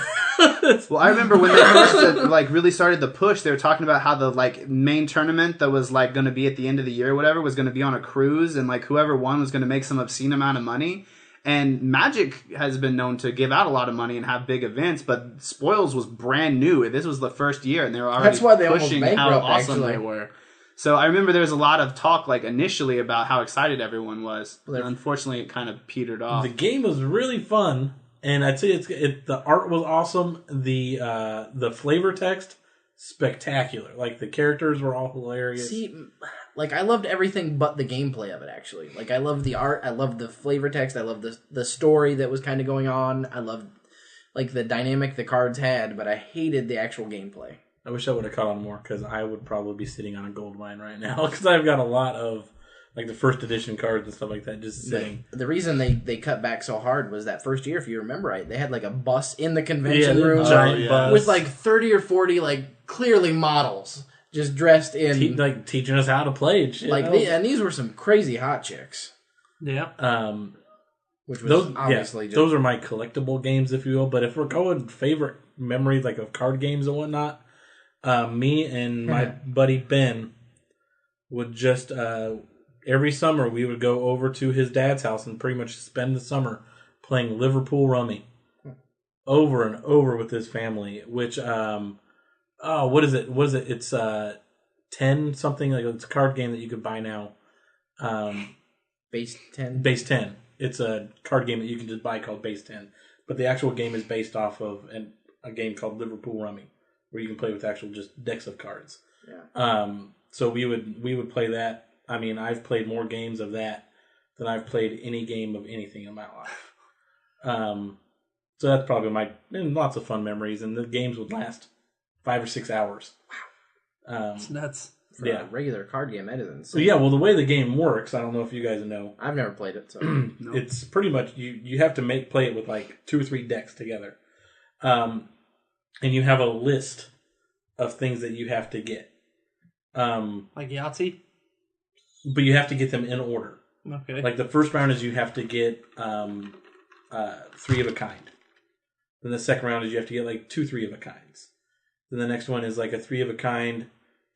Well, I remember when they first like really started the push. They were talking about how the like main tournament that was like going to be at the end of the year or whatever was going to be on a cruise, and like whoever won was going to make some obscene amount of money. And Magic has been known to give out a lot of money and have big events, but Spoils was brand new. This was the first year, and they were already That's why they almost pushing how bankrupt, awesome actually. they were. So I remember there was a lot of talk like initially about how excited everyone was. But unfortunately, it kind of petered off. The game was really fun, and I'd say the art was awesome. The flavor text, spectacular. Like, the characters were all hilarious. See, like, I loved everything but the gameplay of it, actually. Like, I loved the art, I loved the flavor text, I loved the story that was kind of going on, I loved, like, the dynamic the cards had, but I hated the actual gameplay. I wish I would have caught on more, because I would probably be sitting on a gold mine right now, because I've got a lot of like the first edition cards and stuff like that just sitting. The reason they cut back so hard was that first year, if you remember right, they had like a bus in the convention room giant bus with like 30 or 40 like clearly models just dressed in teaching us how to play and shit. and these were some crazy hot chicks. Yeah. Which was obviously those are my collectible games, if you will. But if we're going favorite memories like of card games and whatnot, me and my buddy Ben would just every summer we would go over to his dad's house and pretty much spend the summer playing Liverpool Rummy over and over with his family. Which what is it? It's 10 something, like it's a card game that you could buy now. Base 10. Base 10. It's a card game that you can just buy called Base 10. But the actual game is based off of a game called Liverpool Rummy, where you can play with actual just decks of cards. Yeah. So we would play that. I mean, I've played more games of that than I've played any game of anything in my life. So that's probably lots of fun memories, and the games would last 5 or 6 hours. Wow. It's nuts. For a regular card game, that is insane. So yeah, well, the way the game works, I don't know if you guys know. I've never played it, so No. It's pretty much you have to play it with like 2 or 3 decks together, and you have a list of things that you have to get. Like Yahtzee? But you have to get them in order. Okay. Like the first round is you have to get 3 of a kind. Then the second round is you have to get like 2 3 of a kinds. Then the next one is like a 3 of a kind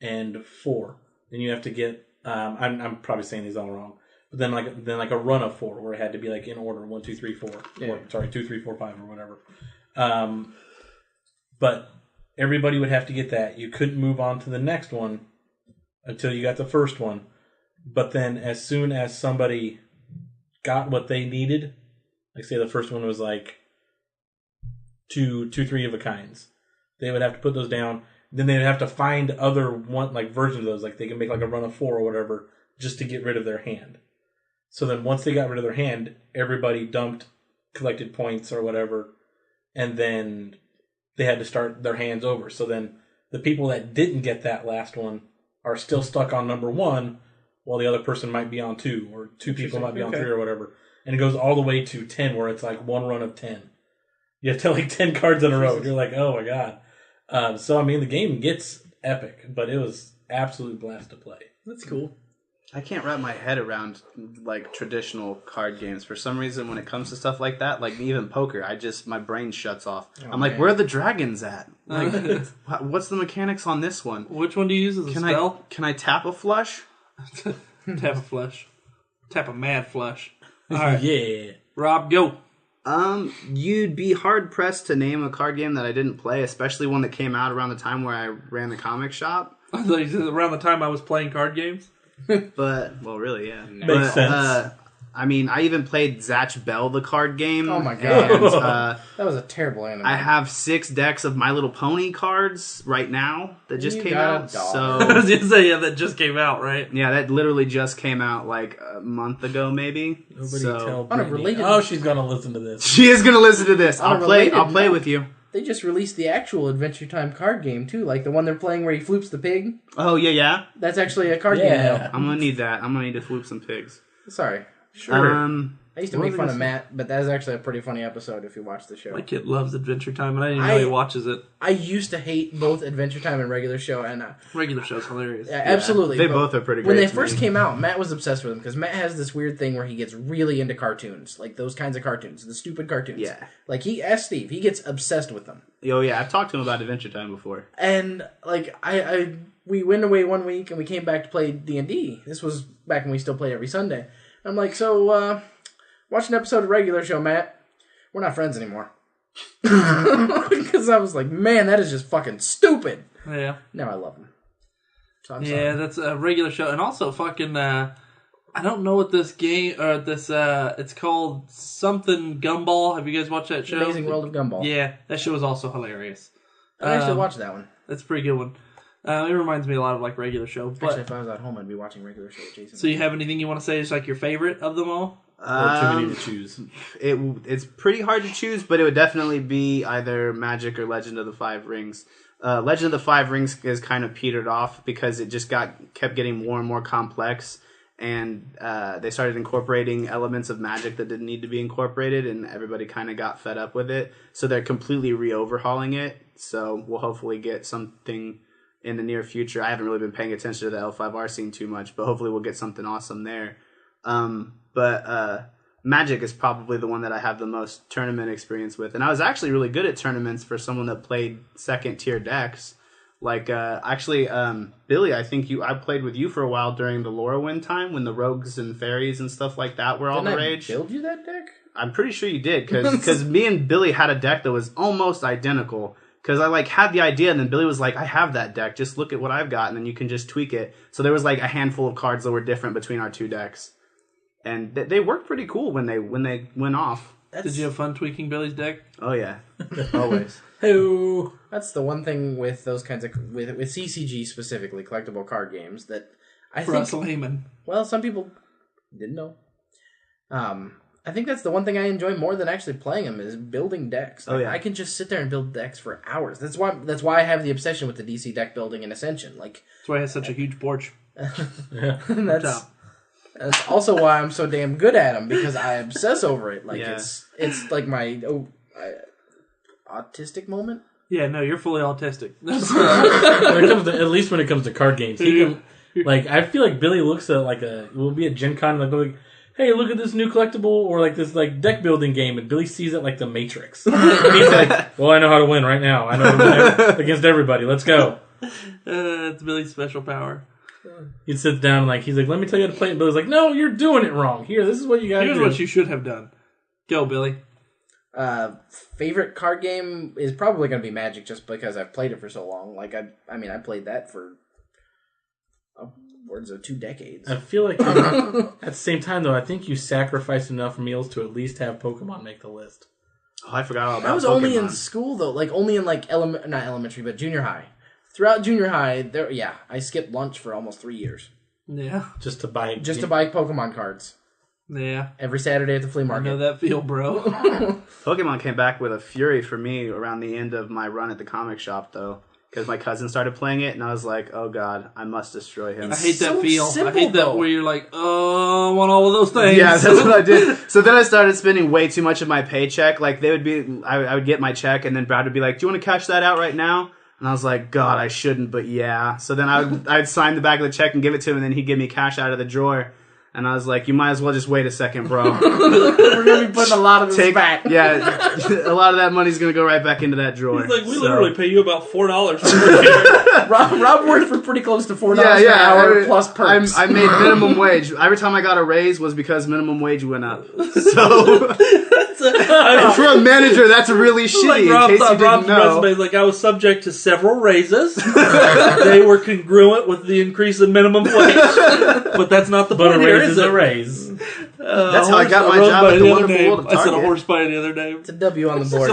and 4. Then you have to get I'm probably saying these all wrong. But then like a run of 4 where it had to be like in order 1, 2, 3, 4. Yeah. Or, sorry, 2, 3, 4, 5 or whatever. But everybody would have to get that. You couldn't move on to the next one until you got the first one. But then as soon as somebody got what they needed, like say the first one was like two, 3 of a kinds, they would have to put those down. Then they'd have to find other one like versions of those, like they can make like a run of 4 or whatever, just to get rid of their hand. So then once they got rid of their hand, everybody dumped, collected points or whatever, and then they had to start their hands over. So then the people that didn't get that last one are still stuck on number 1, while the other person might be on 2, or 2 people might be on 3 or whatever. And it goes all the way to 10, where it's like one run of 10. You have to like 10 cards in a row. You're like, oh my god. So I mean, the game gets epic, but it was absolute blast to play. That's cool. I can't wrap my head around like traditional card games. For some reason, when it comes to stuff like that, like even poker, my brain shuts off. I'm like, where are the dragons at? Like, what's the mechanics on this one? Which one do you use as a spell? Can I tap a flush? Tap a flush. Tap a mad flush. All right. Yeah. Rob, go. You'd be hard pressed to name a card game that I didn't play, especially one that came out around the time where I ran the comic shop. I thought you said around the time I was playing card games. But, well, really, yeah. Makes sense. I mean, I even played Zatch Bell, the card game. Oh my god. And, that was a terrible anime. I have 6 decks of My Little Pony cards right now that just came out. I So was going to say, yeah, that just came out, right? yeah, that literally just came out like a month ago, maybe. Nobody So tell On a Brittany. related- Oh, she's gonna listen to this. she is gonna listen to this. On a I'll play related with you. They just released the actual Adventure Time card game too, like the one they're playing where he floops the pig. Oh yeah. That's actually a card game now. I'm gonna need that. I'm gonna need to floop some pigs. Sorry. Sure. I used to What make was I fun gonna of say? Matt, but that is actually a pretty funny episode if you watch the show. My kid loves Adventure Time, and I didn't even know he watches it. I used to hate both Adventure Time and regular show, and Regular show's hilarious. absolutely. They but both are pretty great. when they to first me. came out, Matt was obsessed with them because Matt has this weird thing where he gets really into cartoons, like those kinds of cartoons, the stupid cartoons. Yeah. Like ask Steve, he gets obsessed with them. Oh yeah, I've talked to him about Adventure Time before. And like we went away one week and we came back to play D&D. This was back when we still played every Sunday. I'm like, so watch an episode of regular show, Matt. We're not friends anymore. Because I was like, man, that is just fucking stupid. Yeah. Now I love him. So I'm Yeah, sorry. that's a regular show. And also fucking, I don't know what this game, or this, it's called something Gumball. Have you guys watched that show? Amazing World of Gumball. Yeah, that show is also hilarious. I actually watched that one. That's a pretty good one. It reminds me a lot of like regular show. But Actually, if I was at home, I'd be watching regular show with Jason. so you have anything you want to say is like your favorite of them all? Or too many to choose. It's pretty hard to choose, but it would definitely be either Magic or Legend of the Five Rings. Legend of the Five Rings is kind of petered off because it just kept getting more and more complex, and they started incorporating elements of Magic that didn't need to be incorporated, and everybody kind of got fed up with it. So they're completely re-overhauling it. So we'll hopefully get something in the near future. I haven't really been paying attention to the L5R scene too much, but hopefully we'll get something awesome there. But Magic is probably the one that I have the most tournament experience with. And I was actually really good at tournaments for someone that played second tier decks. Like, Billy, I think I played with you for a while during the Lorwyn time when the rogues and fairies and stuff like that were all the rage. Didn't I build you that deck? I'm pretty sure you did, because me and Billy had a deck that was almost identical. Because I had the idea, and then Billy was like, I have that deck, just look at what I've got, and then you can just tweak it. So there was like a handful of cards that were different between our two decks. And they worked pretty cool when they went off. Did you have fun tweaking Billy's deck? Oh yeah, always. Hello. That's the one thing with those kinds of with CCG specifically, collectible card games, that I For think. us laymen. Well, some people didn't know. I think that's the one thing I enjoy more than actually playing them is building decks. Like, Oh, yeah. I can just sit there and build decks for hours. That's why I have the obsession with the DC deck building in Ascension. Like That's why it has such a huge porch. that's also why I'm so damn good at them because I obsess over it. Like Yeah. it's like my autistic moment. Yeah, no, you're fully autistic. At least when it comes to card games, he can. Like, I feel like Billy looks at we'll be at Gen Con and like, hey, look at this new collectible or like this like deck building game, and Billy sees it like the Matrix. And he's like, well, I know how to win right now. I know how to win against everybody. Let's go. It's Billy's special power. He sits down and he's like, let me tell you how to play it. And Billy's like, no, you're doing it wrong. Here, this is what you got to do. Here's what you should have done. Go, Billy. Favorite card game is probably going to be Magic, just because I've played it for so long. I played that for upwards of 2 decades. I feel like at the same time, though, I think you sacrificed enough meals to at least have Pokemon make the list. Oh, I forgot all about Pokemon. I was only in school, though. Only in, not elementary, but junior high. Throughout junior high, I skipped lunch for almost 3 years. Yeah. Just to buy Pokemon cards. Yeah. Every Saturday at the flea market. I know that feel, bro. Pokemon came back with a fury for me around the end of my run at the comic shop, though. Because my cousin started playing it, and I was like, oh god, I must destroy him. I hate that feel. Simple, I hate that where you're like, oh, I want all of those things. Yeah, that's what I did. So then I started spending way too much of my paycheck. I would get my check, and then Brad would be like, do you want to cash that out right now? And I was like, God, I shouldn't, but yeah. So then I'd sign the back of the check and give it to him, and then he'd give me cash out of the drawer. And I was like, you might as well just wait a second, bro. We're going to be putting a lot of this back. Yeah, a lot of that money's going to go right back into that drawer. He's like, we literally pay you about $4 Rob worked for pretty close to $4 an hour plus perks. I made minimum wage. Every time I got a raise was because minimum wage went up. So for a manager, that's really shitty. Like in case you didn't know. Resume, I was subject to several raises. They were congruent with the increase in minimum wage. But that's not the point here, is it? A raise. That's how I got my job at the wonderful world of Target. I said a horse by the other day. It's a W on the board.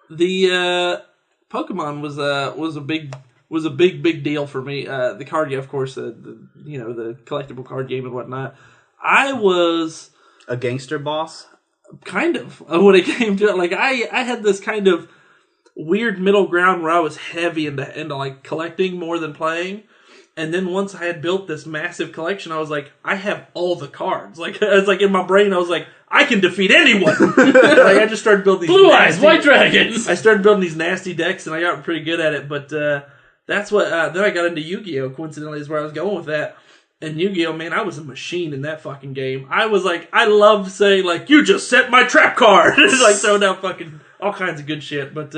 The Pokemon was a big deal for me. The card game, of course, the collectible card game and whatnot. I was a gangster boss, kind of, when it came to it. I had this kind of weird middle ground where I was heavy into collecting more than playing. And then once I had built this massive collection, I was like, I have all the cards. It's in my brain, I was like, I can defeat anyone. I just started building these Blue Eyes, White Dragons. I started building these nasty decks, and I got pretty good at it. But that's what. Then I got into Yu-Gi-Oh! Coincidentally, is where I was going with that. And Yu-Gi-Oh! Man, I was a machine in that fucking game. I was I love saying you just set my trap card. Throwing down fucking all kinds of good shit. But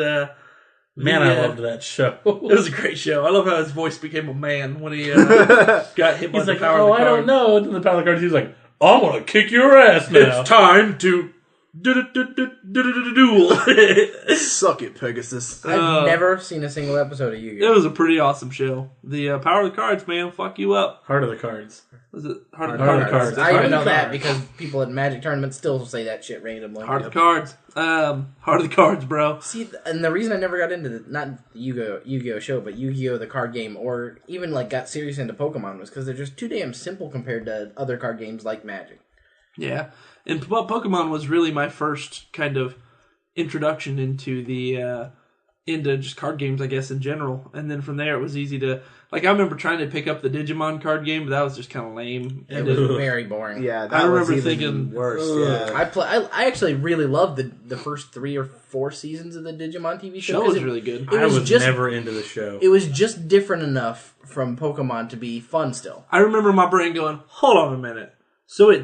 man, I loved that show. It was a great show. I love how his voice became a man when he got hit by the power of the card. I don't know. And then the power of the card, he was like, I'm going to kick your ass now. It's time to duel. Suck it, Pegasus. I've never seen a single episode of Yu-Gi-Oh! It was a pretty awesome show. The power of the cards, man, fuck you up. Heart of the Cards. Was it Heart of the Cards? I even know that because people at Magic tournaments still say that shit randomly. Heart of the Cards. Heart of the Cards, bro. See, and the reason I never got into not the Yu-Gi-Oh! Show, but Yu-Gi-Oh! The card game, or even got serious into Pokemon, was because they're just too damn simple compared to other card games like Magic. Yeah, and Pokemon was really my first kind of introduction into into just card games, I guess, in general. And then from there, it was easy to I remember trying to pick up the Digimon card game, but that was just kind of lame. It was very boring. Yeah, I remember thinking worse. Yeah. I actually really loved the first 3 or 4 seasons of the Digimon TV show. The show was really good. I was never into the show. It was just different enough from Pokemon to be fun still. I remember my brain going, hold on a minute. So it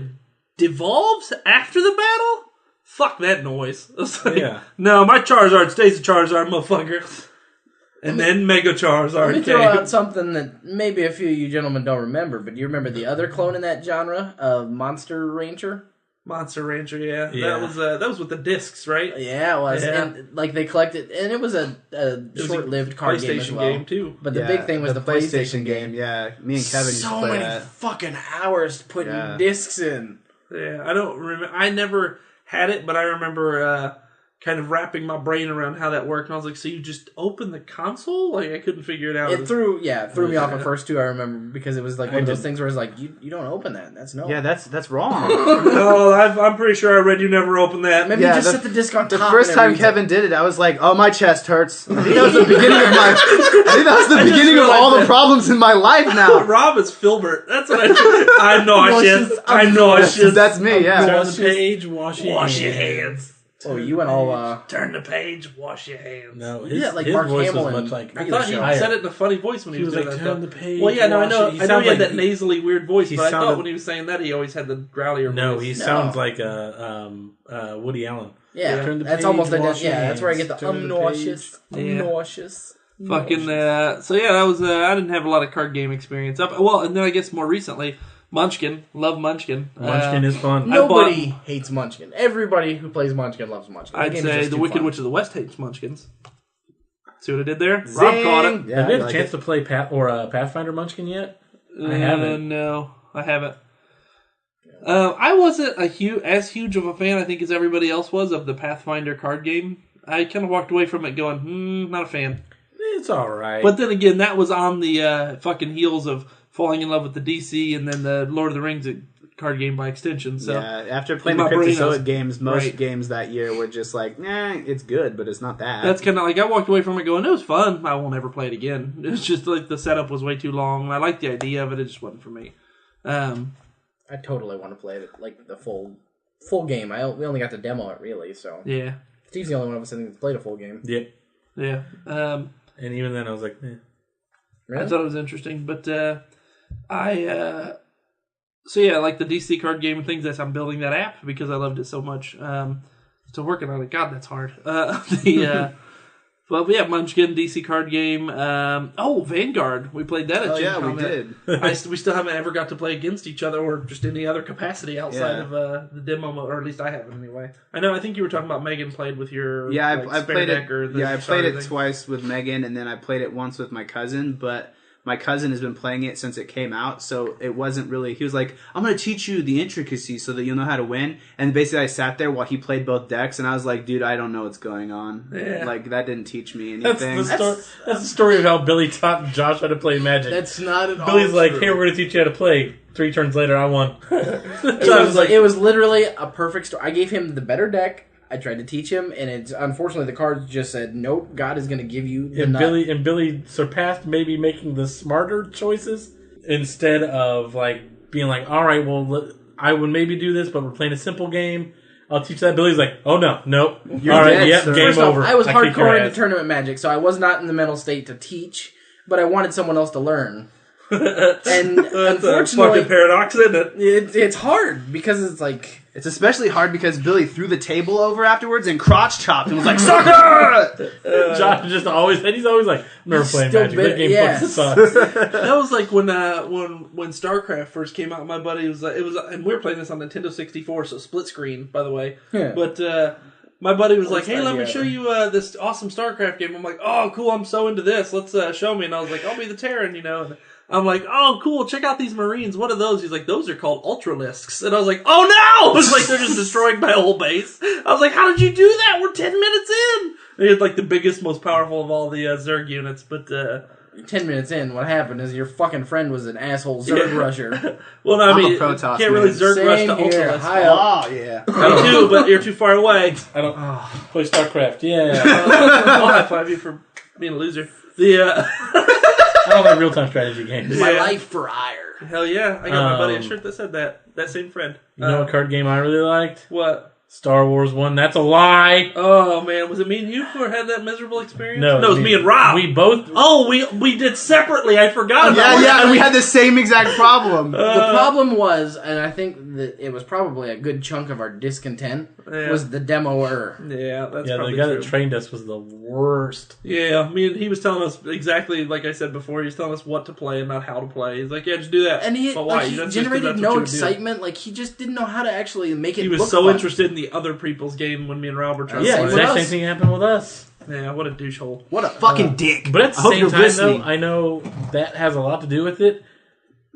devolves after the battle? Fuck that noise. Yeah. No, my Charizard stays a Charizard, motherfucker. And then Mega Charizard Let me throw out something that maybe a few of you gentlemen don't remember, but do you remember the other clone in that genre of Monster Rancher? Monster Rancher, yeah. That was with the discs, right? Yeah, it was. Yeah. And they collected, and it was a short-lived card game as well. Game too. But the big thing was the PlayStation game. Yeah, me and Kevin used to play so many that. fucking hours putting discs in. Yeah, I don't remember. I never had it, but I remember kind of wrapping my brain around how that worked. And I was like, so you just open the console? I couldn't figure it out. It threw me off at first too, I remember, because it was one of those things where it's like, you don't open that. That's no. Yeah, that's wrong. No, I'm pretty sure I read you never opened that. Maybe you just set the disc on top. The first time Kevin did it, I was like, oh, my chest hurts. I think that was the beginning of my all the problems in my life now. Rob is Filbert. That's what I know. I know I should. That's me, yeah. Turn the page, wash your hands. Oh, you went all... Turn the page, wash your hands. No, his Mark voice Hamill was much like... I thought he said it in a funny voice when he was doing that. Turn the page, well, yeah, no, I know he had that nasally weird voice, but I thought sounded, when he was saying that, he always had the growlier voice. No, he sounds like Woody Allen. Yeah, Turn the that's page, almost wash your that's where I get the hands, nauseous. Fucking. So yeah, that was. I didn't have a lot of card game experience. And then I guess more recently, Munchkin. Love Munchkin. Munchkin is fun. Nobody hates Munchkin. Everybody who plays Munchkin loves Munchkin. I'd say the Wicked Witch of the West hates Munchkins. See what I did there? Zing! Rob caught it. Have you had a chance to play Pathfinder Munchkin yet? I haven't. No, I haven't. I wasn't as huge of a fan, I think, as everybody else was of the Pathfinder card game. I kind of walked away from it going, not a fan. It's all right. But then again, that was on the fucking heels of falling in love with the DC and then the Lord of the Rings card game by extension. So yeah, after playing the Cryptozoic games, most games that year were just like, it's good, but it's not that. That's kind of like, I walked away from it going, it was fun. I won't ever play it again. It was just like the setup was way too long. I liked the idea of it. It just wasn't for me. I totally want to play it, like the full game. We only got to demo it, really, so. Yeah. Steve's the only one of us that think played a full game. Yeah. Yeah. And even then, I was like, Really? I thought it was interesting, but so yeah, like the DC card game and things. I'm building that app because I loved it so much. Still working on it. God, that's hard. But yeah, Munchkin DC card game. Vanguard. We played that at Gen Con. We did. We still haven't ever got to play against each other or just any other capacity outside of the demo mode, or at least I haven't anyway. I think you were talking about Megan played with your I played it. I played it thing. twice with Megan, and then I played it once with my cousin. But my cousin has been playing it since it came out, so it wasn't really... He was like, I'm going to teach you the intricacies so that you'll know how to win. And basically I sat there while he played both decks, and I was like, dude, I don't know what's going on. Yeah. Like, that didn't teach me anything. that's the story of how Billy taught Josh how to play Magic. That's not at all Billy's like, true. hey, we're going to teach you how to play. 3 turns later, I won. It was literally a perfect story. I gave him the better deck. I tried to teach him, and unfortunately the cards just said, "Nope, God is going to give you the nut." Billy surpassed maybe making the smarter choices instead of like being like, "All right, well, I would maybe do this, but we're playing a simple game. I'll teach that." Billy's like, "Oh no, nope, You're all right, dead, yep, sir." game First over." off, I was kick your hardcore into ass. tournament Magic, so I was not in the mental state to teach, but I wanted someone else to learn. And That's a unfortunately, fucking paradox, isn't it? it's hard because it's like. It's especially hard because Billy threw the table over afterwards and crotch chopped and was like, "Sucker!" Josh he's always like, "I'm never playing still Magic. That game yeah. fucking sucks." That was like when StarCraft first came out. My buddy was like, and we were playing this on Nintendo 64, so split screen, by the way. Yeah. But my buddy was like, "Hey, let me idea show ever. you this awesome StarCraft game." I'm like, "Oh, cool! I'm so into this. Let's show me." And I was like, "I'll be the Terran," And I'm like, "Oh, cool! Check out these Marines. What are those?" He's like, "Those are called Ultralisks." And I was like, "Oh no!" It was like they're just destroying my whole base. I was like, "How did you do that? We're 10 minutes in." They had like the biggest, most powerful of all the Zerg units, but 10 minutes in, what happened is your fucking friend was an asshole Zerg rusher. well, no, I I'm a mean, you Protoss can't really man. Zerg rush Same to here. Ultralisk. Hi up. Oh, yeah. Me too, but you're too far away. I don't play StarCraft. Yeah, I'll high five you for being a loser. I don't like real time strategy games. My Yeah. life for ire. Hell yeah, I got my buddy a shirt that said that. That same friend. You know what card game I really liked? What? Star Wars 1. That's a lie. Oh man, was it me and you who had that miserable experience? No, it was me and Rob. We both. Oh, we did separately. I forgot about Yeah, and we had the same exact problem. The problem was, and I think that it was probably a good chunk of our discontent, Yeah. was the demoer. Yeah, that's Yeah, the probably guy true. that trained us was the worst. Yeah, he was telling us exactly like I said before. He was telling us what to play and not how to play. He's like, "Yeah, just do that." And he, but why? like, he That's just 'cause generated that's what no you would do. excitement. Like, he just didn't know how to actually make it He was look so fun. interested in the other people's game when me and Rob were trying Yeah, to with play. exact us. same thing happened with us. Yeah, what a douchehole. What a fucking dick. But at the I hope same you're time, listening. though, I know that has a lot to do with it.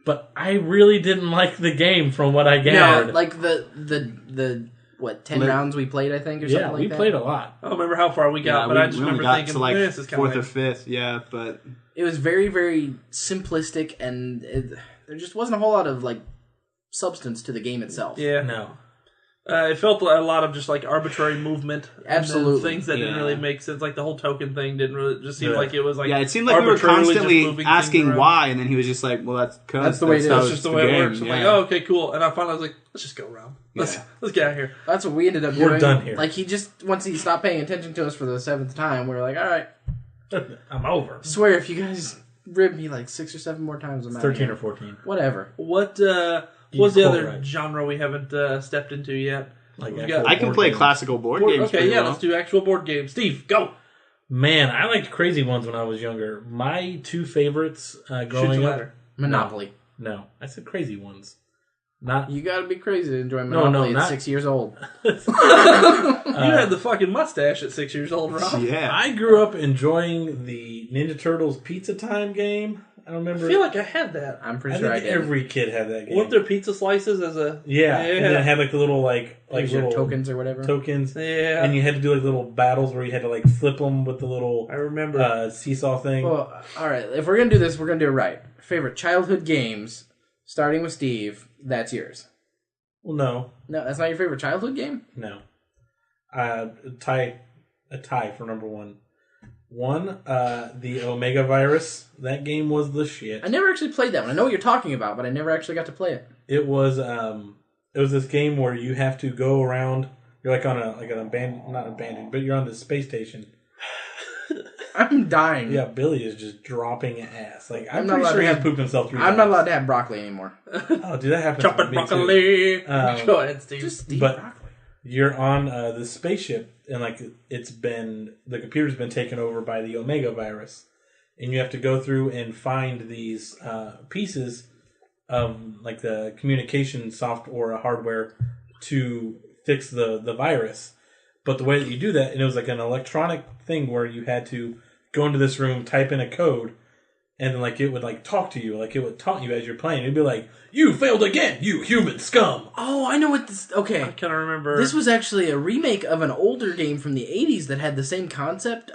But I really didn't like the game from what I No, gathered. like the what 10 rounds we played, I think, or something yeah, like we that. played a lot. I don't remember how far we got, Yeah, but I just we only remember got thinking, to like this is kind fourth of or fifth. Yeah, but It was very, very simplistic, and there just wasn't a whole lot of like substance to the game itself. yeah. No. It felt a lot of just like arbitrary movement. and then Absolutely. things that didn't Yeah. really make sense. Like the whole token thing didn't really just seem Yeah. like it was like yeah, it seemed like we were arbitrarily just constantly moving things asking around. why, and then he was just like, "Well, that's the way it is. how That's just the way it game. works. I'm like, Yeah. oh, okay, cool. And I finally was like, let's just go around. Let's get out of here. That's what we ended up We're doing. done here. Like, he just, once he stopped paying attention to us for the 7th time, we were like, all right, I'm over. swear if you guys rib me like 6 or 7 more times, I'm out of 13 here. or 14. Whatever. What was the quote other right. genre we haven't stepped into yet? Like We've actual got- I can board play games. classical board Board- games. okay, pretty yeah, well. let's do actual board games. Steve, go. Man, I liked Crazy Ones when I was younger. My two favorites growing up. Monopoly. No, I said Crazy Ones. Not You gotta be crazy to enjoy Monopoly at 6 years old. You had the fucking mustache at 6 years old, Rob. Yeah. I grew up enjoying the Ninja Turtles Pizza Time game. I don't remember. I feel like I had that. I'm pretty sure I think did. every kid had that game. Weren't there pizza slices as a... Yeah, and then it had like the little like Your little tokens or whatever. tokens. Yeah. And you had to do like little battles where you had to like flip them with the little I remember. seesaw thing. Well, all right. If we're gonna do this, we're gonna do it right. Favorite childhood games, starting with Steve. That's yours. Well, no, No, that's not your favorite childhood game. no. A tie for number one. The Omega Virus. That game was the shit. I never actually played that one. I know what you're talking about, but I never actually got to play it. It was this game where you have to go around. You're like on not abandoned, but you're on this space station. I'm dying. Yeah, Billy is just dropping ass. Like I'm not pretty allowed sure to he's have- pooped himself 3 I'm times. not allowed to have broccoli anymore. Oh, dude, that happens to Chopping me too. broccoli. Go ahead, Steve. Just Steve But- broccoli. You're on this spaceship, and like the computer's been taken over by the Omega virus, and you have to go through and find these pieces of like the communication software or hardware to fix the virus. But the way that you do that, and it was like an electronic thing where you had to go into this room, type in a code, and then like it would like talk to you, like it would taunt you as you're playing. It'd be like, "You failed again, you human scum." Oh, I know what this... Okay. I kind of remember. This was actually a remake of an older game from the 80s that had the same concept,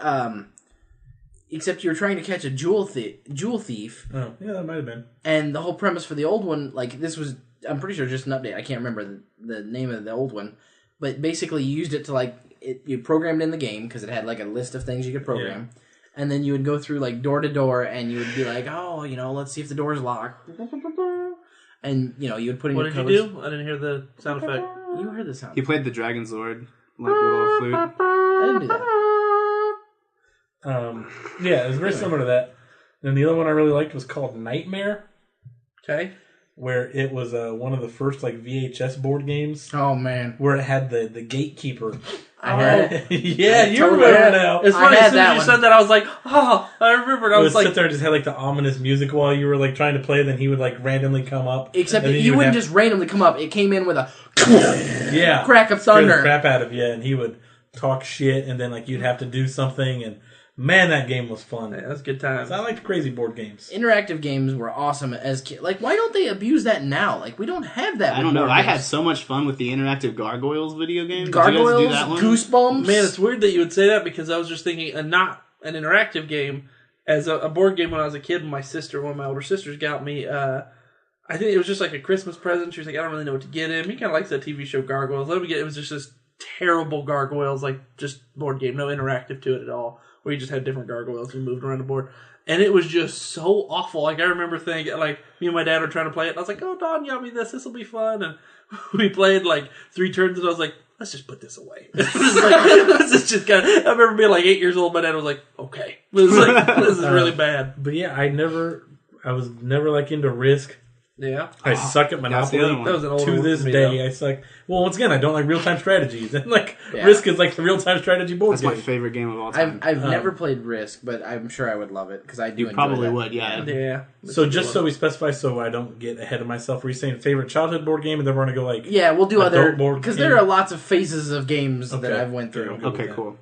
except you were trying to catch a jewel thief, Oh, yeah, that might have been. and the whole premise for the old one, like, this was, I'm pretty sure just an update, I can't remember the name of the old one, but basically you used it to, like, you programmed in the game, because it had, like, a list of things you could program, and then you would go through, like, door to door, and you would be like, oh, let's see if the door's locked, and, you would put in What your did codes. you do? I didn't hear the sound effect. You heard the sound. He played the Dragon's Lord, like little flute. I didn't do that. Yeah, it was very similar to that. And the other one I really liked was called Nightmare, Okay. where it was one of the first like VHS board games Oh, man. where it had the gatekeeper. I had it. Yeah, you totally remember had- now. It's I funny, had as soon that as you one. said that, I was like, oh, I remembered. I It would was like, sit there and just had like the ominous music while you were like trying to play. Then he would like randomly come up. Except and that then you would wouldn't have- just randomly come up. It came in with a yeah crack of scare the thunder. crap out of you, and he would talk shit, and then like you'd have to do something. And man, that game was fun. yeah, that's good times. I liked crazy board games. Interactive games were awesome as kids. Like, why don't they abuse that now? Like, we don't have that. I with don't know. board I games. had so much fun with the interactive Gargoyles video game. Did Gargoyles, you guys do that one? Goosebumps. Man, it's weird that you would say that because I was just thinking, not an interactive game, as a board game when I was a kid. When one of my older sisters got me, I think it was just like a Christmas present. She was like, I don't really know what to get him. He kind of likes that TV show Gargoyles. Let me get. It was just this terrible Gargoyles, like just board game, no interactive to it at all. Where you just had different gargoyles and moved around the board. And it was just so awful. Like, I remember thinking, like, me and my dad were trying to play it, and I was like, oh, Don, you got me this. This will be fun. And we played, like, 3 turns, and I was like, let's just put this away. This is just kind of... I remember being, like, 8 years old. My dad was like, okay. This is, this is really bad. But yeah, I was never like into Risk. Yeah. I suck at that's the Monopoly. other one. That was an older To one this for me, day, though. I suck. Well, once again, I don't like real-time strategies. And like Yeah. Risk is like the real-time strategy board That's game. my favorite game of all time. I've never played Risk, but I'm sure I would love it because I do. You enjoy probably that. would, yeah. Yeah. So just so we specify, so I don't get ahead of myself, were you saying favorite childhood board game, and then we're gonna go like Yeah, we'll do Adult other board because game. there are lots of phases of games that Okay. I've went through. Okay. Okay, Yeah. cool.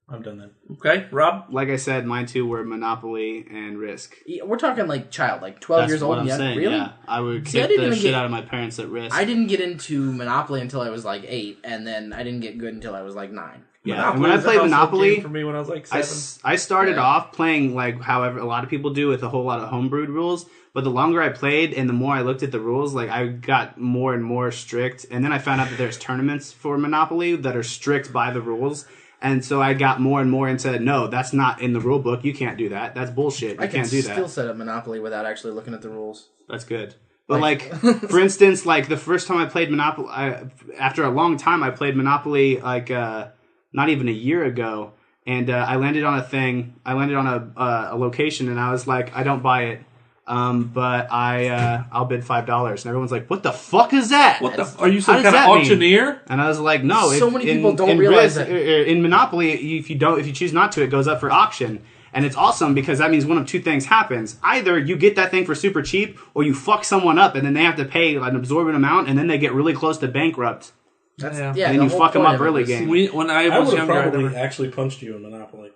I'm done then. Okay, Rob? Like I said, mine too were Monopoly and Risk. Yeah, we're talking like child, like 12 That's years what old. I'm Yeah, saying. really? Yeah, I would See, I kick didn't the even shit get- out of my parents at Risk. I didn't get into Monopoly until I was like 8, and then I didn't get good until I was like 9. Yeah, and when I was a played household Monopoly, game for me when I was like 7. I started Yeah. off playing like however a lot of people do with a whole lot of homebrewed rules. But the longer I played and the more I looked at the rules, like I got more and more strict. And then I found out that there's tournaments for Monopoly that are strict by the rules. And so I got more and more and said, no, that's not in the rule book. You can't do that. That's bullshit. You I can can't do still that. set up Monopoly without actually looking at the rules. That's good. But like, for instance, like the first time I played Monopoly, after a long time, I played Monopoly like not even a year ago, and I landed on a thing. I landed on a location, and I was like, I don't buy it. But I'll bid $5. And everyone's like, what the fuck is that? What the? Are you How some does kind of that mean? auctioneer? And I was like, no. So many people don't realize that. In Monopoly, if you choose not to, it goes up for auction. And it's awesome because that means one of two things happens. Either you get that thing for super cheap, or you fuck someone up and then they have to pay an absorbent amount, and then they get really close to bankrupt. That's, Yeah. yeah, And the you whole fuck them point up of it early was- game. When I I was would have younger, I probably never- actually punched you in Monopoly.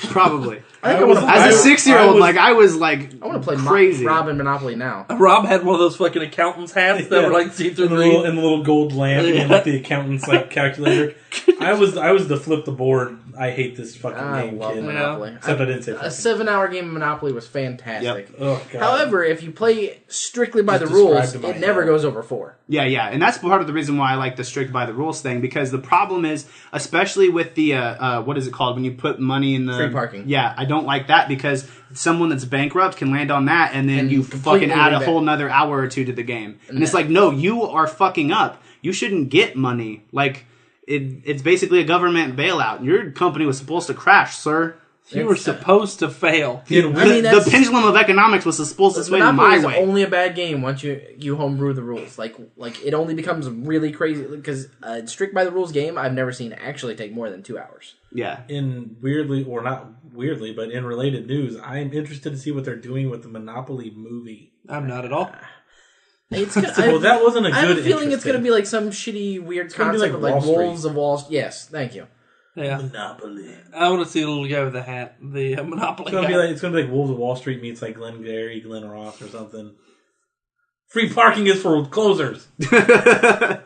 Probably. I think As a 6-year-old, I was like I want to play crazy. Rob in Monopoly now. Rob had one of those fucking accountant's hats that Yeah. were like see through And the the little gold lamp and like the accountant's like calculator. I was the flip the board. I hate this fucking I game, love kid. Monopoly. Except I didn't say A fucking. 7-hour game of Monopoly was fantastic. Yep. Oh god. However, if you play strictly by Just the rules, describe to my it never head. goes over 4. Yeah, and that's part of the reason why I like the strict by the rules thing, because the problem is, especially with the what is it called when you put money in the Free parking. Yeah, I don't like that because someone that's bankrupt can land on that, and then And you completely fucking add a rebate. whole nother hour or two to the game, and it's like, no, you are fucking up. You shouldn't get money. Like it's basically a government bailout. Your company was supposed to crash, sir. You were supposed to fail. I mean, The that's pendulum of economics was supposed to swing Monopoly my is way. only a bad game once you homebrew the rules. Like it only becomes really crazy because a strict by the rules game I've never seen actually take more than 2 hours. Yeah. In weirdly, or not weirdly, but in related news, I'm interested to see what they're doing with the Monopoly movie. I'm not at all. It's gonna, Well, that wasn't a I have a good feeling it's going to interesting. be like some shitty weird gonna be concept like of like Wall Street. Wolves of Wall Street. Yes, thank you. Yeah, Monopoly. I want to see the little guy with the hat, the Monopoly It's gonna guy. be like Wolves of Wall Street meets like Glenn Gary, Glenn Ross, or something. Free parking is for closers.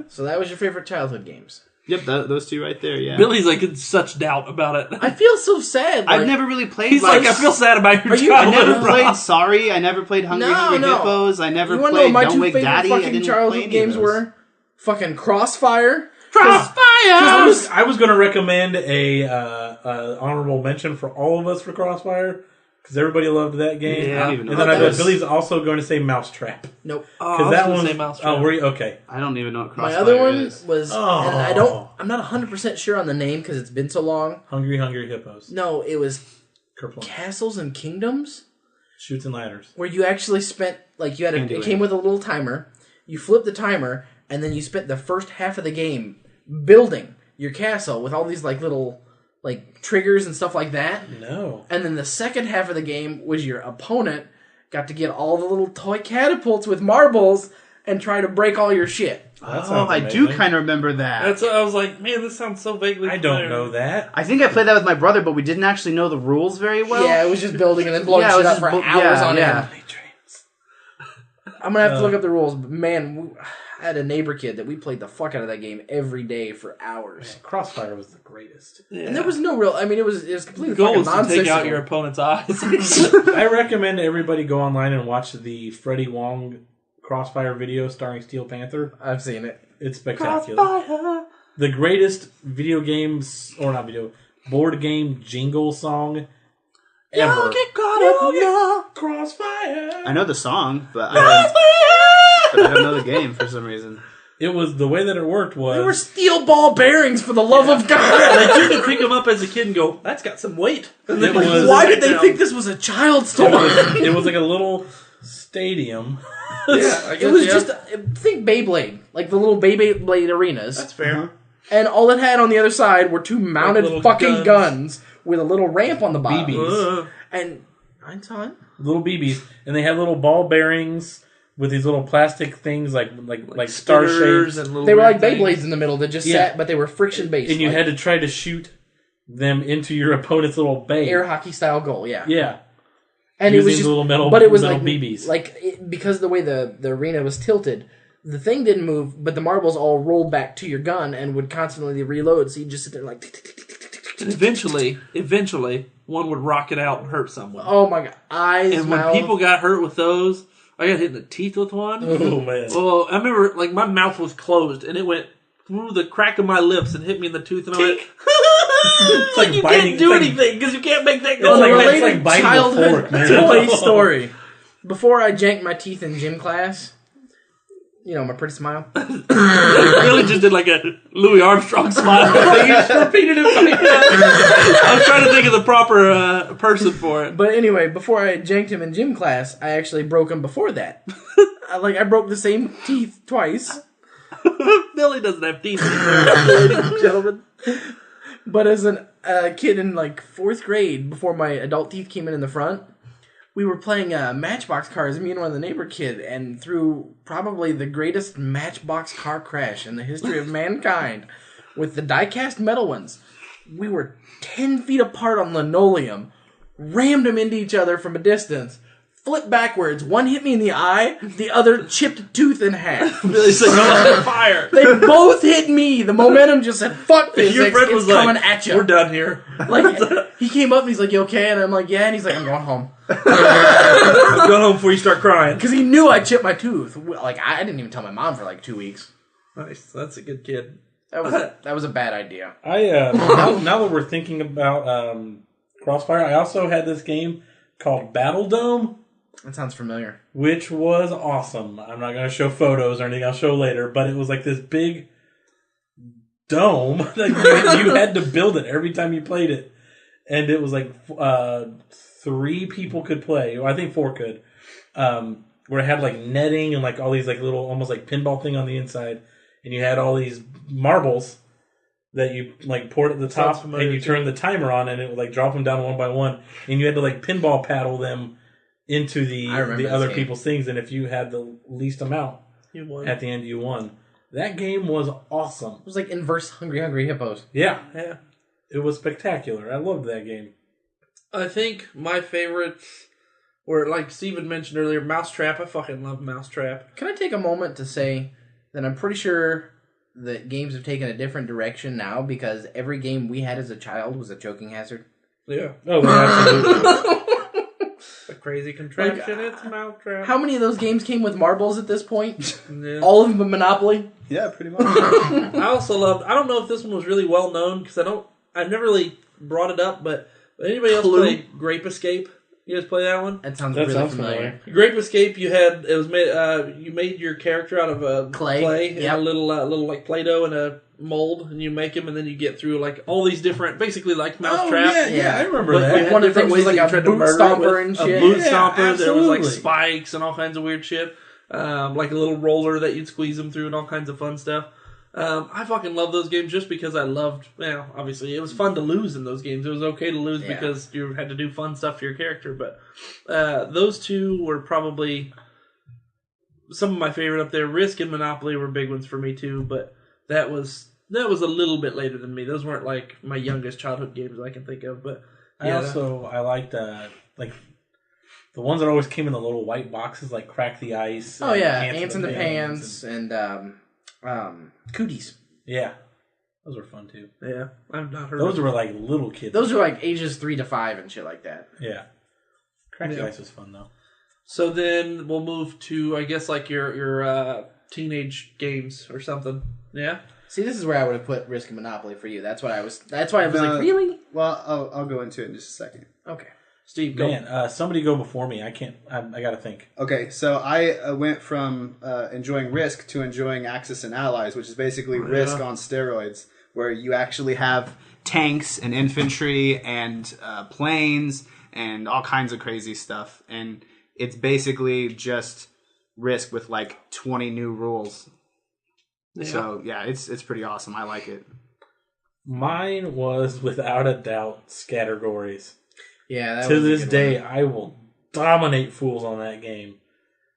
So that was your favorite childhood games. Yep, those two right there, yeah. Billy's like in such doubt about it. I feel so sad. I've like- never really played He's like, I feel sad about your Are you- I childhood. never Rob. played Sorry. I never played Hungry No, Hungry no. Hippos. I never You want to know played what my Don't two Wake favorite Daddy. I fucking didn't play childhood any games of those. were? Fucking Crossfire. Crossfire. I was going to recommend a honorable mention for all of us for Crossfire because everybody loved that game. Yeah, I don't even know And then what I that bet is. Billy's also going to say Mousetrap Nope. Oh, I because was that gonna one. say Mousetrap. Oh, were you okay? I don't even know what My Crossfire other one is. was, Oh. and I'm not 100% sure on the name because it's been so long. Hungry Hippos. No, it was Kerplunk. Castles and Kingdoms, Shoots and ladders. where you actually spent, like, it Candyland. came with a little timer. You flipped the timer, and then you spent the first half of the game building your castle with all these, like, little, like, triggers and stuff like that. No. And then the second half of the game was your opponent got to get all the little toy catapults with marbles and try to break all your shit. That Oh, sounds I do amazing. kind of remember that. That's what I was like, man, this sounds so vaguely I familiar. don't know that. I think I played that with my brother, but we didn't actually know the rules very well. Yeah, it was just building and then blowing Yeah, it shit was up just for bu- hours yeah, on yeah. end. I'm gonna have to look up the rules, but man, I had a neighbor kid that we played the fuck out of that game every day for hours. Crossfire was the greatest. Yeah. And there was no real. I mean, it was completely the goal fucking was to nonsensical. take out your opponent's eyes. I recommend everybody go online and watch the Freddie Wong Crossfire video starring Steel Panther. I've seen it. It's spectacular. The greatest video games, or not video, board game jingle song ever. Crossfire. I know the song, but I don't know the game for some reason. It was the way that it worked was They were steel ball bearings for the love of God. They seemed to pick him up as a kid and go, that's got some weight. And then It was- Why did they think this was a child's toy? it was like a little stadium. Yeah, It was just think Beyblade, like the little Beyblade arenas. That's fair. And all it had on the other side were two mounted little fucking guns. guns with a little ramp on the bottom. BBs. And I saw it. Little BBs, and they had little ball bearings with these little plastic things like star Spinners shapes, and little They were like weird things. Beyblades in the middle that just Yeah. sat, but they were friction based. and you like had to try to shoot them into your opponent's little bay. air hockey style goal, yeah. Yeah, And using it was just little metal, but it was metal like BBs. because of the way the arena was tilted, the thing didn't move, but the marbles all rolled back to your gun and would constantly reload. So you just sit there like, And eventually, one would rocket out and hurt someone. oh my god, eyes, And when mouth. people got hurt with those, I got hit in the teeth with one. oh man, Well, I remember, like, my mouth was closed, and it went through the crack of my lips and hit me in the tooth, and I went, it's like you biting- can't do it's like- anything, because you can't make that It's go. like- a it's related like biting a childhood fork, man. toy story. Before I janked my teeth in gym class, you know, my pretty smile. Billy just did like a Louis Armstrong smile. He just repeated it. I was trying to think of the proper person for it. But anyway, before I janked him in gym class, I actually broke him before that. I broke the same teeth twice. Billy doesn't have teeth, ladies and gentlemen. But as a kid in like 4th grade, before my adult teeth came in the front, we were playing Matchbox cars, me and one of the neighbor kid, and through probably the greatest Matchbox car crash in the history of mankind, with the die-cast metal ones, we were 10 feet apart on linoleum, rammed them into each other from a distance, flipped backwards, one hit me in the eye, the other chipped a tooth in half. Billy's like, on fire. They both hit me. The momentum just said, fuck physics, Your friend was it's coming like, at you. we're done here. Like, he came up and he's like, you okay? And I'm like, yeah. And he's like, I'm going home. I'm going home before you start crying. Because he knew I chipped my tooth. Like, I didn't even tell my mom for like 2 weeks. Nice. That's a good kid. That was a bad idea. Now that we're thinking about Crossfire, I also had this game called Battle Dome, That sounds familiar. which was awesome. I'm not going to show photos or anything. I'll show later, but it was like this big dome that you had to build it every time you played it, and it was like 3 people could play. Well, I think 4 could. Where it had like netting and like all these like little almost like pinball thing on the inside, and you had all these marbles that you like poured at the top, and you turned the timer on, and it would like drop them down one by one, and you had to like pinball paddle them into the other people's things, and if you had the least amount, You won. at the end you won. That game was awesome. It was like inverse Hungry Hungry Hippos. Yeah, Yeah. it was spectacular. I loved that game. I think my favorites were, like Steven mentioned earlier, Mousetrap. I fucking love Mousetrap. Can I take a moment to say that I'm pretty sure that games have taken a different direction now because every game we had as a child was a choking hazard? Yeah. Oh, absolutely. A crazy contraption. It's Mousetrap. How many of those games came with marbles at this point? Yeah. All of them Monopoly? Yeah, pretty much. I also loved. I don't know if this one was really well known because I've never really brought it up. But anybody else Clue? play Grape Escape? You guys play that one? That sounds That really sounds familiar. Grape Escape. You made your character out of clay and Yep. a little like Play-Doh and a mold, and you make him, and then you get through like all these different, basically like Mousetrap. yeah, I remember But that. you One had of the different things ways was that like you a tried to boot murder it stomper with. and A shit. boot Yeah, stomper. There was like absolutely. spikes and all kinds of weird shit. Like a little roller that you'd squeeze them through and all kinds of fun stuff. I fucking love those games just because I loved, obviously it was fun to lose in those games. It was okay to lose because you had to do fun stuff to your character. But those two were probably some of my favorite up there. Risk and Monopoly were big ones for me too, but that was a little bit later than me. Those weren't like my youngest childhood games I can think of. But I liked like the ones that always came in the little white boxes, like Crack the Ice. Oh yeah, and Ants in the Pants and Cooties. Yeah, those were fun too. yeah, I've not heard. Those of were like little kids. Those are like ages 3 to 5 and shit like that. Yeah. Crack the Ice was fun though. So then we'll move to, I guess, like your teenage games or something. Yeah. See, this is where I would have put Risk and Monopoly for you. That's why I was like, really? Well, I'll go into it in just a second. Okay. Steve, go. Man, somebody go before me. I can't. I got to think. Okay, so I went from enjoying Risk to enjoying Axis and Allies, which is basically Risk on steroids, where you actually have tanks and infantry and planes and all kinds of crazy stuff. And it's basically just Risk with like 20 new rules. Yeah. So, yeah, it's pretty awesome. I like it. Mine was without a doubt Scattergories. Yeah, that To was a this good day, one. I will dominate fools on that game.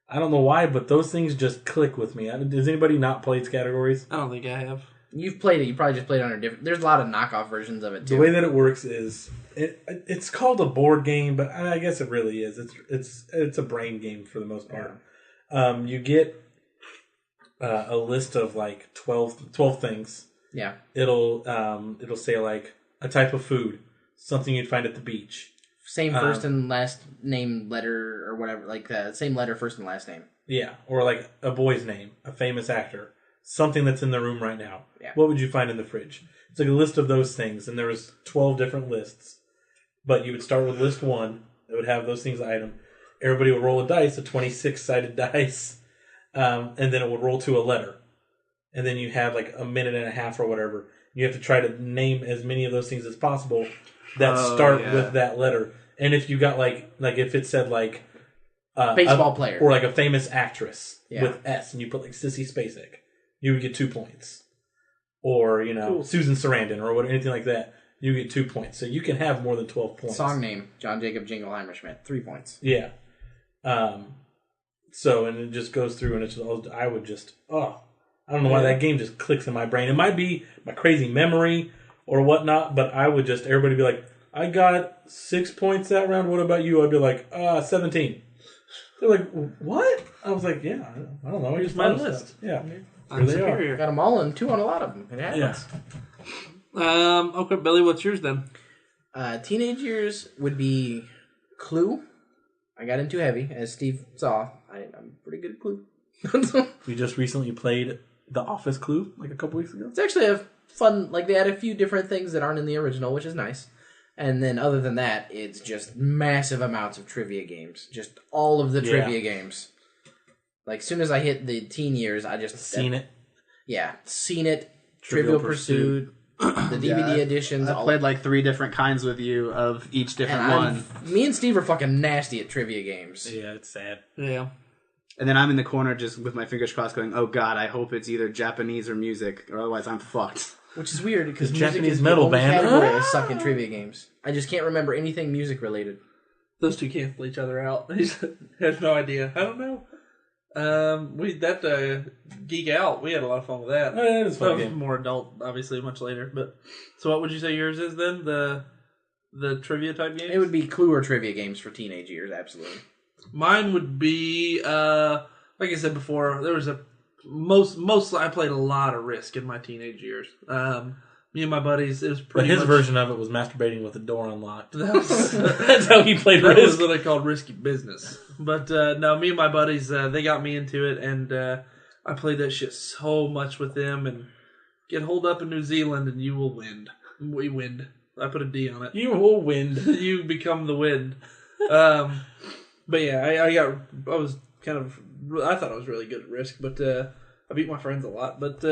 I don't know why, but those things just click with me. Does anybody not play Scattergories? I don't think I have. You've played it. You probably just played it on a different... There's a lot of knockoff versions of it, too. The way that it works is it's called a board game, but I guess it really is. It's a brain game for the most part. You get a list of like 12 things. Yeah. It'll say like a type of food, something you'd find at the beach. Same first and last name letter or whatever. Like, same letter, first and last name. Yeah, or like a boy's name, a famous actor, something that's in the room right now. Yeah. What would you find in the fridge? It's like a list of those things, and there was 12 different lists. But you would start with list 1 that would have those things item. Everybody would roll a dice, a 26-sided dice, and then it would roll to a letter. And then you had like a minute and a half or whatever. You have to try to name as many of those things as possible that start yeah. with that letter. And if you got like if it said like Baseball player. or like a famous actress Yeah. with S, and you put like Sissy Spacek, you would get 2 points. Or Susan Sarandon or anything like that, you get 2 points. So you can have more than 12 points. Song name: John Jacob Jingleheimer Schmidt. 3 points. Yeah. So and it just goes through, and it's I would just I don't know why that game just clicks in my brain. It might be my crazy memory or whatnot, but I would just everybody be like, I got 6 points that round. What about you? I'd be like, 17. They're like, what? I was like, yeah, I don't know. Here's my list. Stuff. Yeah, I'm here they are. superior. Got them all and 2 on a lot of them. It happens. Yeah. Okay, Billy, what's yours then? Teenage years would be Clue. I got in too heavy, as Steve saw. I'm pretty good at Clue. We just recently played The Office Clue like a couple weeks ago. It's actually a fun, like they had a few different things that aren't in the original, which is nice. And then other than that, it's just massive amounts of trivia games. Just all of the trivia games. Like, as soon as I hit the teen years, I just... Seen it. Yeah, Seen It, Trivial Pursuit, the DVD editions. I played like 3 different kinds with you of each different one. Me and Steve are fucking nasty at trivia games. Yeah, it's sad. Yeah. And then I'm in the corner just with my fingers crossed going, oh god, I hope it's either Japanese or music, or otherwise I'm fucked. Which is weird, because It's music Japanese is metal the only band. category I suck in trivia games. I just can't remember anything music related. Those two cancel each other out. He has no idea. I don't know. Geek Out. We had a lot of fun with that. It was a fun That was game. more adult, obviously, much later. But so, what would you say yours is then? The trivia type games. It would be Clue or trivia games for teenage years, absolutely. Mine would be like I said before. There was mostly I played a lot of Risk in my teenage years. Me and my buddies. It was But pretty. his much, version of it was masturbating with the door unlocked. That was, That's how he played that was Risk. what I called risky business. But no, me and my buddies, they got me into it, and I played that shit so much with them. And get holed up in New Zealand, and you will win. We win. I put a D on it. You will win. You become the wind. But yeah, I thought I was really good at Risk, but I beat my friends a lot. But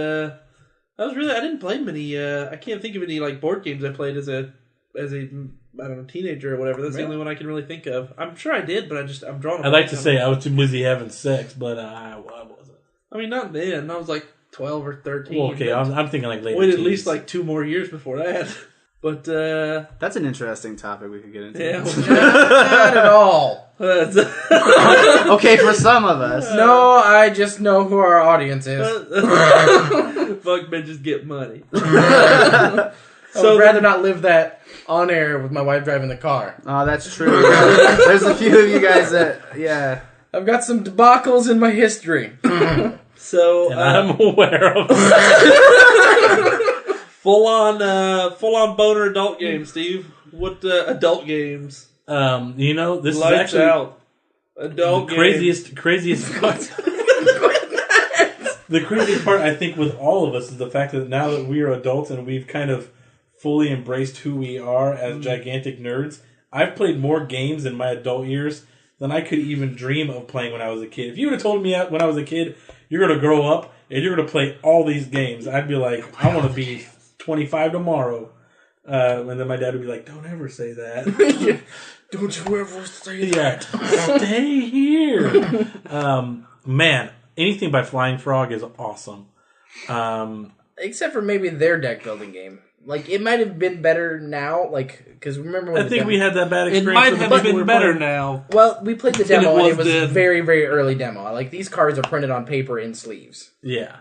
I didn't play many. I can't think of any like board games I played as a I don't know, teenager or whatever. That's the only one I can really think of. I'm sure I did, but I'm drawing. I'd like to say I was too busy having sex, but I wasn't. I mean, not then. I was like 12 or 13. Well, okay, I'm thinking like later. Wait, at teens. least like 2 more years before that. But That's an interesting topic we could get into. yeah. Not at all. Okay, for some of us. No, I just know who our audience is. Fuck bitches get money. I would rather not live that on air with my wife driving the car. Oh, that's true. Yeah. There's a few of you guys that, yeah. I've got some debacles in my history. So And I'm aware of. full on boner adult games, Steve. What adult games? This Lights is actually out. Adult the games. craziest part. The craziest part, I think, with all of us is the fact that now that we are adults and we've kind of fully embraced who we are as gigantic nerds, I've played more games in my adult years than I could even dream of playing when I was a kid. If you would have told me when I was a kid, you're going to grow up and you're going to play all these games, I'd be like, I want to be 25 tomorrow. And then my dad would be like, don't ever say that. Don't you ever say Yeah, stay here. Man, anything by Flying Frog is awesome. Except for maybe their deck building game. Like, it might have been better now, like, because remember when I think we had that bad It experience. might with the have people we been were better playing. now. Well, we played the demo, and it was then. very, very early demo. Like, these cards are printed on paper in sleeves. Yeah.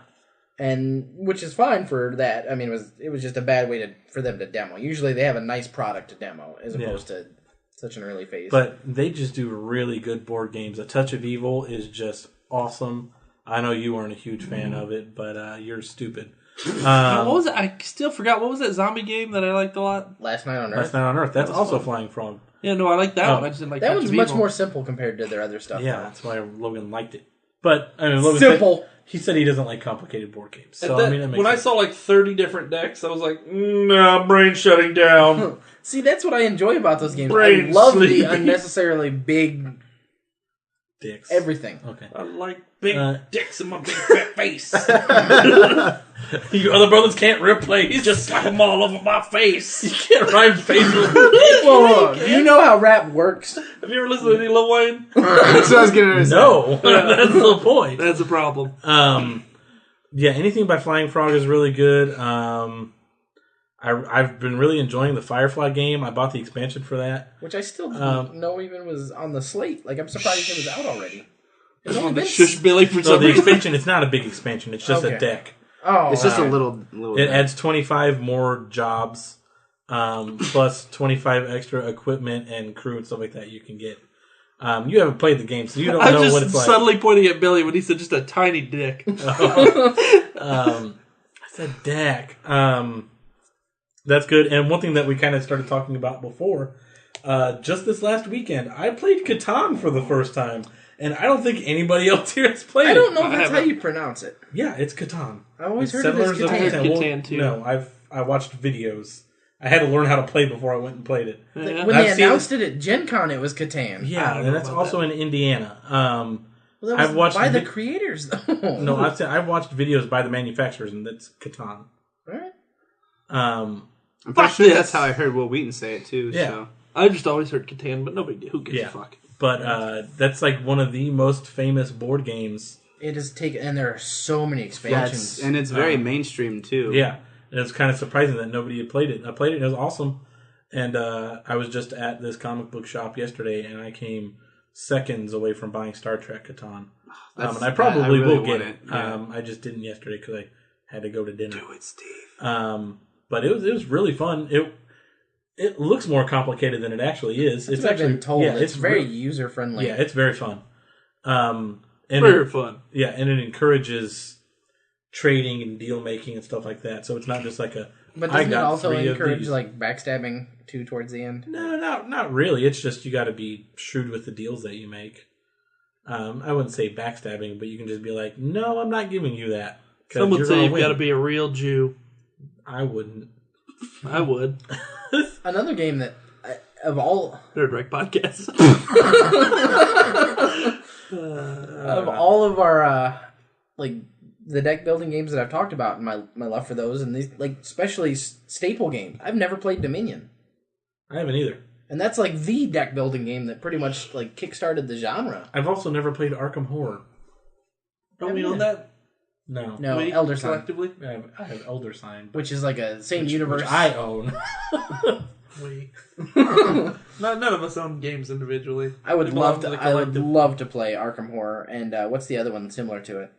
And, which is fine for that. I mean, it was just a bad way for them to demo. Usually they have a nice product to demo, as opposed to such an early phase. But they just do really good board games. A Touch of Evil is just awesome. I know you weren't a huge fan of it, but you're stupid. What was it? I still forgot. What was that zombie game that I liked a lot? Last Night on Earth. Last Night on Earth. That's also Flying Frog. Yeah, no, I like that Oh. one. I just didn't like That Touch one's of much Evil. more simple compared to their other stuff. Yeah, though. that's why Logan liked it. But I mean, Logan Simple. he said he doesn't like complicated board games. So That- I mean, it makes when I sense. saw like 30 different decks, I was like, nah, brain shutting down. See, that's what I enjoy about those games. Brain I love sleepy. the unnecessarily big dicks. everything. Okay. I like big Uh, dicks in my big fat face. You other brothers can't replace. Just slap them all over my face. You can't rhyme face with Whoa, do you know how rap works? Have you ever listened to any Lil Wayne? That's what I was getting to say. No, that's the point. That's a problem. Yeah, anything by Flying Frog is really good. I've been really enjoying the Firefly game. I bought the expansion for that. Which I still didn't know even was on the slate. Like, I'm surprised it was out already. It's only On the been Shush Billy for So some the reason. expansion, it's not a big expansion. It's just a Okay. deck. Oh, It's just a wow. little It bit. adds 25 more jobs, plus 25 extra equipment and crew and stuff like that you can get. You haven't played the game, so you don't I'm know just what it's like. subtly pointing at Billy when he said just a tiny dick. I said deck. That's good. And one thing that we kind of started talking about before, just this last weekend, I played Catan for the first time. And I don't think anybody else here has played it. I don't know if I that's how haven't. you pronounce it. Yeah, it's Catan. I always It's heard of it as Settlers of Catan. Catan. Well, Catan too. No, I watched videos. I had to learn how to play before I went and played it. Yeah. When I've they seen announced it at Gen Con, it was Catan. Yeah, don't and know that's about also in Indiana. Well, that I've was watched by the vi- creators, though. No, I've watched videos by the manufacturers, and that's Catan. Alright. I'm Fuck pretty sure this. that's how I heard Will Wheaton say it too. Yeah. So. I just always heard Catan, but nobody who gives Yeah. a fuck. But that's like one of the most famous board games. It is taken, and there are so many Yeah, expansions. it's very mainstream too. Yeah, and it's kind of surprising that nobody had played it. I played it; and it was awesome. And I was just at this comic book shop yesterday, and I came seconds away from buying Star Trek Catan. And I probably I really will get want it. Yeah. I just didn't yesterday because I had to go to dinner. Do it, Steve. But it was really fun. It looks more complicated than it actually is. That's what I've been told. yeah, it's very real- user friendly. yeah, it's very fun. And Very fun. yeah, and it encourages trading and deal making and stuff like that. So it's not just like a. But I doesn't it got also 3 of encourage these. like backstabbing too towards the end? No, not really. It's just you got to be shrewd with the deals that you make. I wouldn't say backstabbing, but you can just be like, "No, I'm not giving you that." 'cause Some would you're say gonna you've win. got to be a real Jew. I wouldn't. I would. Another game that of all Nerd Wreck Podcast. of all of our like the deck building games that I've talked about and my love for those and these like especially staple games. I've never played Dominion. I haven't either. And that's like the deck building game that pretty much like kickstarted the genre. I've also never played Arkham Horror. Don't we own that? No. No, We, Elder Sign, collectively? I have Elder Sign, which is like a same universe. which I own. We. None of us own games individually. I would We belong love to. the I would collective. love to play Arkham Horror. And what's the other one similar to it?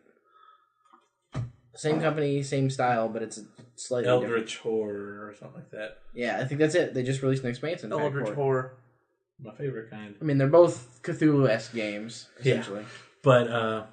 Same company, same style, but it's slightly different. Eldritch Horror or something like that. Yeah, I think that's it. They just released an expansion. pack Eldritch for it. Horror. My favorite kind. I mean, they're both Cthulhu-esque games, essentially. But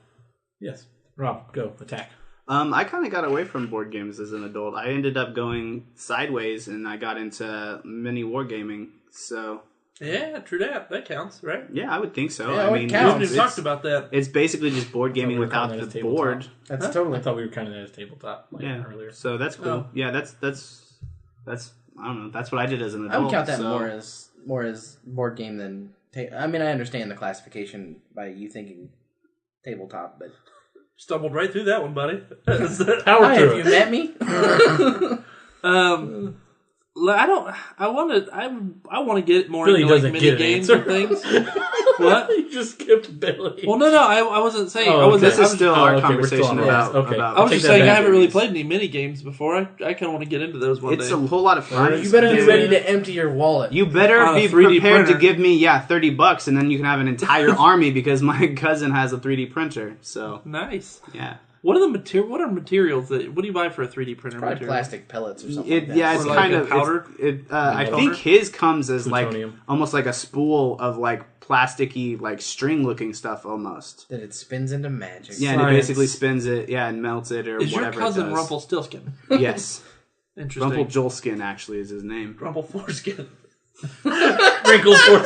yes, Rob, go attack. I kind of got away from board games as an adult. I ended up going sideways, and I got into mini wargaming. So Yeah, true that. That counts, right? yeah, I would think so. Yeah, I it mean, We counts. haven't even talked about that. It's basically just board gaming we were without calling it the a board. tabletop. That's I totally. thought we were counting that as tabletop earlier. So that's cool. Oh. Yeah, that's I don't know. That's what I did as an adult. I would count that so. more as board game than. I mean, I understand the classification by you thinking tabletop, but Stumbled right through that one, buddy. Power hi, through have it. you met me? I want to get more Billy into like doesn't mini get an games answer. and things. What? You just skipped Billy. Well, no, I wasn't saying. Oh, I wasn't. okay. This is still our okay, we're still conversation on about. this. Okay. about I was Take just that saying I back. haven't really played any mini games before. I kind of want to get into those one It's day. a whole lot of fun. You better be Yeah. ready to empty your wallet. You better On a be 3D prepared to printer. give me $30, and then you can have an entire army because my cousin has a 3D printer. So Nice. yeah, What are the What are materials that? What do you buy for a 3D printer? Probably material? plastic pellets or something. like that. yeah, it's Or like kind a of powder? I Powder? think his comes as Plutonium. like almost like a spool of like plasticky like string looking stuff almost. That it spins into magic. Yeah, and it Science. basically spins it, and melts it or Is your whatever. cousin it does. Rumpelstiltskin? Yes, Interesting. Rumpelstiltskin actually is his name. Rumpelforeskin. Wrinkles for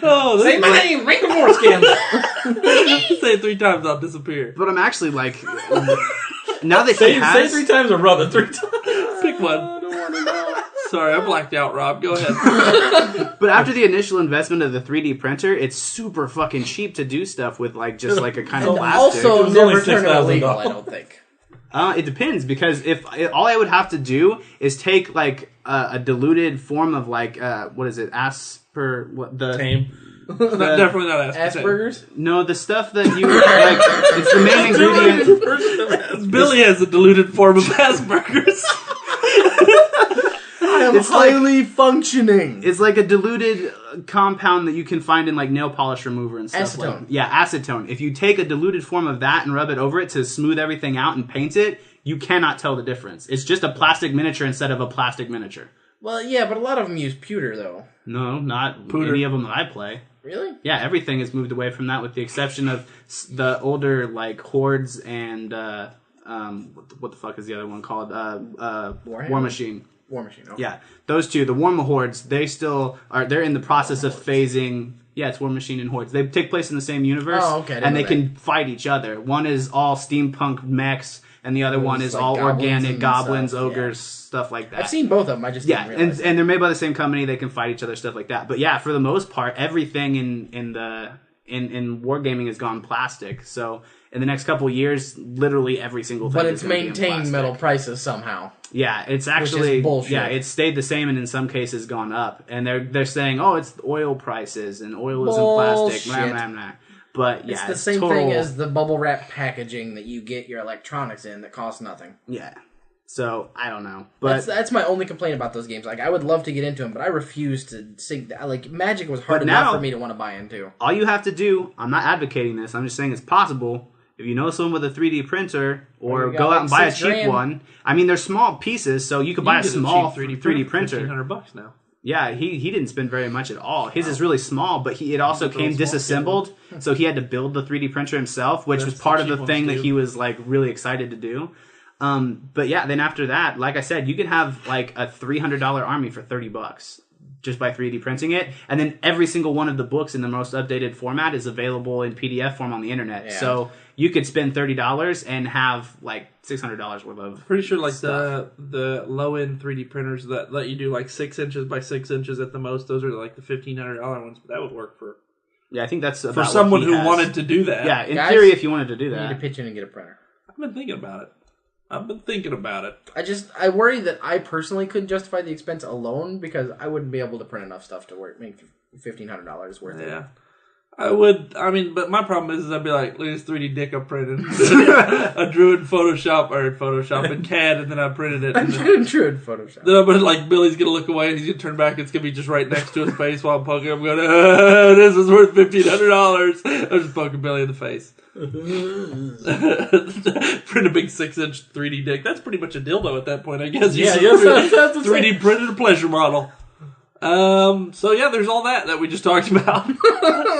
Oh, Say my name, Wrinkle Foreskin. say it 3 times, I'll disappear. But I'm actually like now that he say has 3 times or rub it 3 times. Pick one. Sorry, I blacked out, Rob. Go ahead. But after the initial investment of the 3D printer, it's super fucking cheap to do stuff with like just like a kind of And plastic. also was never only turn it $6,000. illegal, I don't think. It depends, because if all I would have to do is take like a diluted form of like what is it, Tame. Definitely not Asperger's. No, the stuff that you like. It's the main ingredient. Billy has a diluted form of Asperger's. I am It's like- highly functioning. It's like a diluted compound that you can find in like nail polish remover and stuff. Acetone. Acetone. If you take a diluted form of that and rub it over it to smooth everything out and paint it, you cannot tell the difference. It's just a plastic miniature instead of a plastic miniature. Well, yeah, but a lot of them use pewter, though. No, not Pooter. any of them that I play. Really? Yeah, everything has moved away from that, with the exception of the older like Hordes and what the fuck is the other one called? War Machine. War Machine. Okay. Yeah, those two, the War Hordes, they still are. They're in the process of phasing. Yeah, it's War Machine and Hordes. They take place in the same universe. Oh, okay. I didn't And they know can fight each other. One is all steampunk mechs, and the other one is like all goblins organic and goblins, stuff, ogres, stuff like that. I've seen both of them. I just Yeah, didn't realize. and they're made by the same company. They can fight each other, stuff like that. But yeah, for the most part, everything in wargaming has gone plastic. So in the next couple of years, literally every single thing. But is it's gonna be in maintained plastic. metal prices somehow. Yeah, it's actually bullshit. Yeah, it's stayed the same, and in some cases gone up. And they're saying, oh, it's oil prices and oil is in plastic. Blah, Bullshit. blah, blah. But yeah, It's the same total, thing as the bubble wrap packaging that you get your electronics in that costs nothing. yeah. So I don't know, but That's my only complaint about those games. Like, I would love to get into them, but I refuse to sink. Like, Magic was hard But enough now- for me to want to buy into. all you have to do, I'm not advocating this, I'm just saying it's possible. If you know someone with a 3D printer, or you got go out like and buy a $6 cheap grand. one. I mean, they're small pieces, so you could buy a small 3D printer. $1,500 now. Yeah, he didn't spend very much at all. His is really small, but it also came small disassembled, so he had to build the 3D printer himself, which was That's part the of the cheap thing ones that do. he was like really excited to do. But yeah, then after that, like I said, you can have like a $300 army for $30 just by 3D printing it, and then every single one of the books in the most updated format is available in PDF form on the internet. Yeah. So you could spend $30 and have like $600 worth of. Pretty sure like stuff. the low end 3D printers that let you do like 6 inches by 6 inches at the most. Those are like the $1,500 ones, but that would work for Yeah, I think that's about for what someone he who has. wanted to do that. Yeah, in Guys, theory, if you wanted to do You need to that. pitch in and get a printer. I've been thinking about it. I worry that I personally couldn't justify the expense alone because I wouldn't be able to print enough stuff to make $1,500 worth it. Yeah. I would, but my problem is I'd be like, look at this 3D dick I printed. I drew it in Photoshop in CAD, and then I printed it. And then, True in Photoshop. then I'm gonna, like, Billy's gonna look away, and he's gonna turn back, it's gonna be just right next to his face while I'm poking him. I'm going, this is worth $1,500. I'm just poking Billy in the face. Print a big 6-inch 3D dick. That's pretty much a dildo at that point, I guess. Yeah, You yes, that's the 3D printed a pleasure model. So yeah, there's all that we just talked about.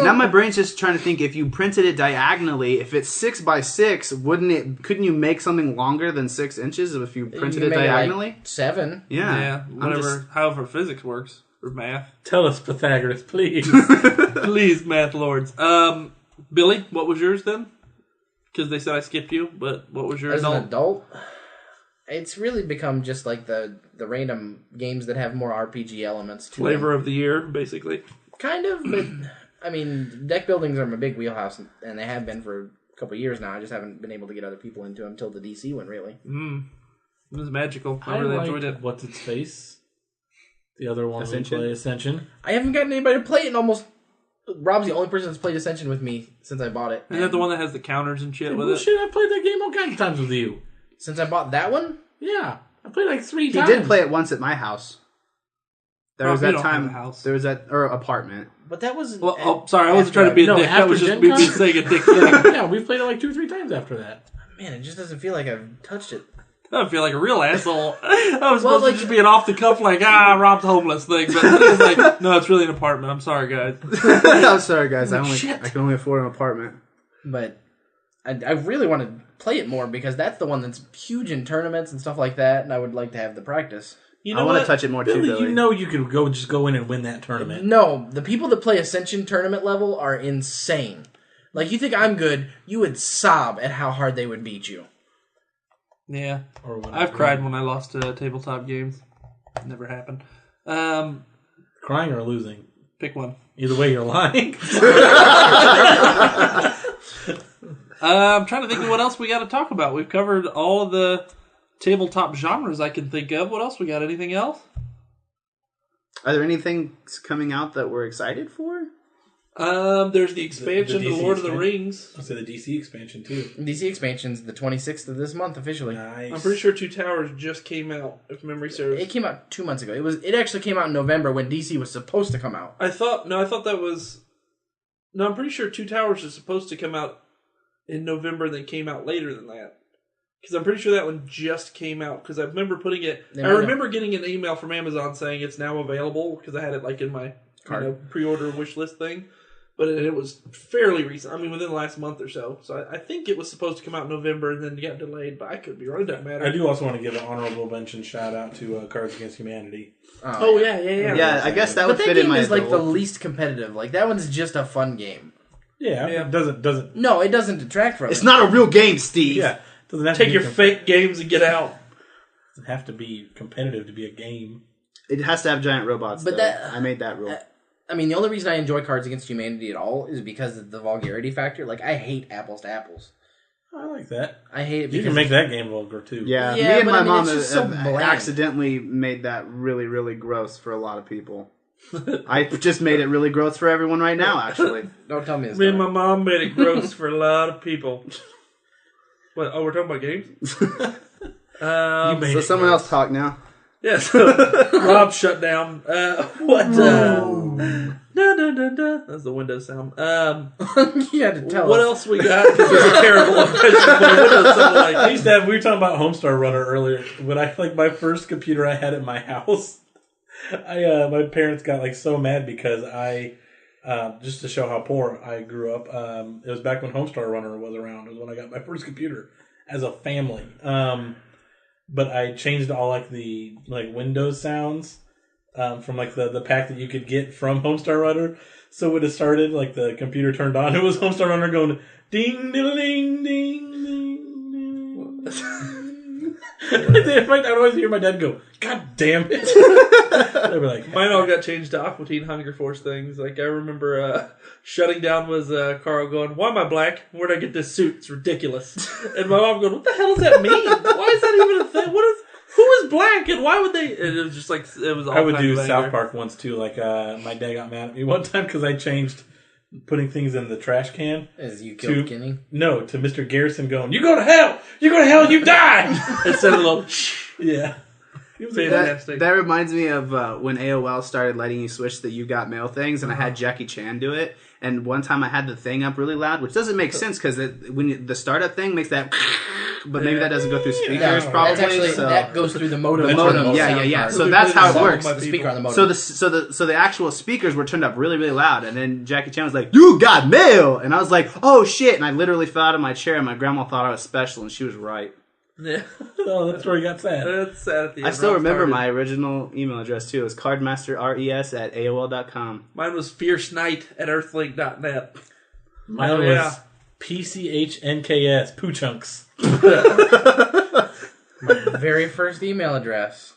Now my brain's just trying to think, if you printed it diagonally, if it's 6 by 6, couldn't you make something longer than 6 inches if you printed it diagonally? Like 7. Yeah. Yeah, whatever, however physics works, or math. Tell us, Pythagoras, please. Please, math lords. Billy, what was yours then? Because they said I skipped you, but what was yours? As an adult, it's really become just like the random games that have more RPG elements to Flavor of the year, basically. them. Kind of, but I mean, deck buildings are my big wheelhouse, and they have been for a couple of years now. I just haven't been able to get other people into them until the DC one, really. It was magical. I I really liked enjoyed it. What's its face? The other one Ascension? we play, Ascension. I haven't gotten anybody to play it in almost... Rob's the only person that's played Ascension with me since I bought it. Isn't that the one that has the counters and shit with Bullshit, I played that game all kinds of times with you. Since I bought that one? Yeah, I played like 3 He times. did play it once at my house. There was we that don't have time. a house. There was that apartment. But that was... Well, oh, sorry, I wasn't trying to be a No, dick. That after was just Gen me Con? saying a dick. Yeah, we played it like 2 or 3 times after that. Man, it just doesn't feel like I've touched it. I feel like a real asshole. I was supposed like- to just be an off the cuff, like, Rob's homeless thing. But it's like, no, it's really an apartment. I'm sorry, guys. I'm sorry, guys. I Shit. can only afford an apartment. But I really want to play it more because that's the one that's huge in tournaments and stuff like that, and I would like to have the practice. You know I want what? to touch it more too, Billy, Billy. you know you could just go in and win that tournament. No, the people that play Ascension tournament level are insane. Like, you think I'm good, you would sob at how hard they would beat you. Yeah. Or when I've cried when I lost to tabletop games. Never happened. Crying or losing. Pick one. Either way, you're lying. I'm trying to think of what else we got to talk about. We've covered all of the tabletop genres I can think of. What else we got? Anything else? Are there anything coming out that we're excited for? There's the expansion The to DC Lord of the expansion? Rings. I'll say the DC expansion too. DC expansion's the 26th of this month officially. Nice. I'm pretty sure Two Towers just came out, if memory serves. It came out 2 months ago. It actually came out in November when DC was supposed to come out. I thought that was... No, I'm pretty sure Two Towers is supposed to come out in November and then came out later than that. Because I'm pretty sure that one just came out. Because I remember putting it... I remember getting an email from Amazon saying it's now available. Because I had it like in my pre-order wish list thing. But it was fairly recent. I mean, within the last month or so. So I think it was supposed to come out in November and then got delayed. But I could be wrong. It doesn't matter. I do also want to give an honorable mention shout out to Cards Against Humanity. Oh, yeah. Yeah, I guess that But would that fit in game my is like the adult. least competitive. Like, that one's just a fun game. Yeah, it doesn't. No, it doesn't detract from it. It's not a real game, Steve. Yeah, doesn't have Take to your fake games and get out. Doesn't have to be competitive to be a game. It has to have giant robots, But though. I made that rule. I mean, the only reason I enjoy Cards Against Humanity at all is because of the vulgarity factor. Like, I hate apples to apples. I like that. I hate it because... You can make that game vulgar too. Yeah, Yeah, me and but my I mean, mom it's just so bland. accidentally made that really, really gross for a lot of people. I just made it really gross for everyone right now, actually. Don't tell me this. Me and my mom made it gross for a lot of people. What? Oh, we're talking about games? So someone else talk now. Yes. Rob shut down. What? That's the Windows sound. You had to tell What us. else we got? Because it's terrible. Windows sound like. I used to have, we were talking about Homestar Runner earlier. When I my first computer I had at my house, my parents got like so mad because I just to show how poor I grew up. It was back when Homestar Runner was around. It was when I got my first computer as a family. But I changed all like the Windows sounds from like the pack that you could get from Homestar Runner. So when it started, like the computer turned on, it was Homestar Runner going ding ding ding ding ding. I'd always hear my dad go, "God damn it!" They were like, Mine all got changed to Aqua Teen Hunger Force things. Like I remember shutting down was Carl going, "Why am I black? Where'd I get this suit? It's ridiculous." And my mom going, "What the hell does that mean? Why is that even a thing? Who is black and why would they?" And it was just like it was. All I would kinds do of South anger. Park once too. Like my dad got mad at me one time because I changed putting things in the trash can. As you killed Kenny? No, to Mr. Garrison going, "You go to hell! You go to hell! You die!" Instead of a little. Yeah. It was Fantastic. That reminds me of when AOL started letting you switch the You Got Mail things, and I had Jackie Chan do it. And one time I had the thing up really loud, which doesn't make sense because the startup thing makes that, but maybe that doesn't go through speakers probably. That's actually, so. that goes through the modem. The modem, yeah. So that's how it works. The speaker on the modem. So the actual speakers were turned up really, really loud, and then Jackie Chan was like, "You got mail," and I was like, "Oh shit!" And I literally fell out of my chair, and my grandma thought I was special, and she was right. Yeah. Oh, that's where he got sad. That's sad at the end. I still Rob remember started. my original email address too. It was cardmasterres@aol.com. Mine was fierceknight@earthlink.net. Mine Oh, was yeah. PCHNKS, Poo Chunks. My very first email address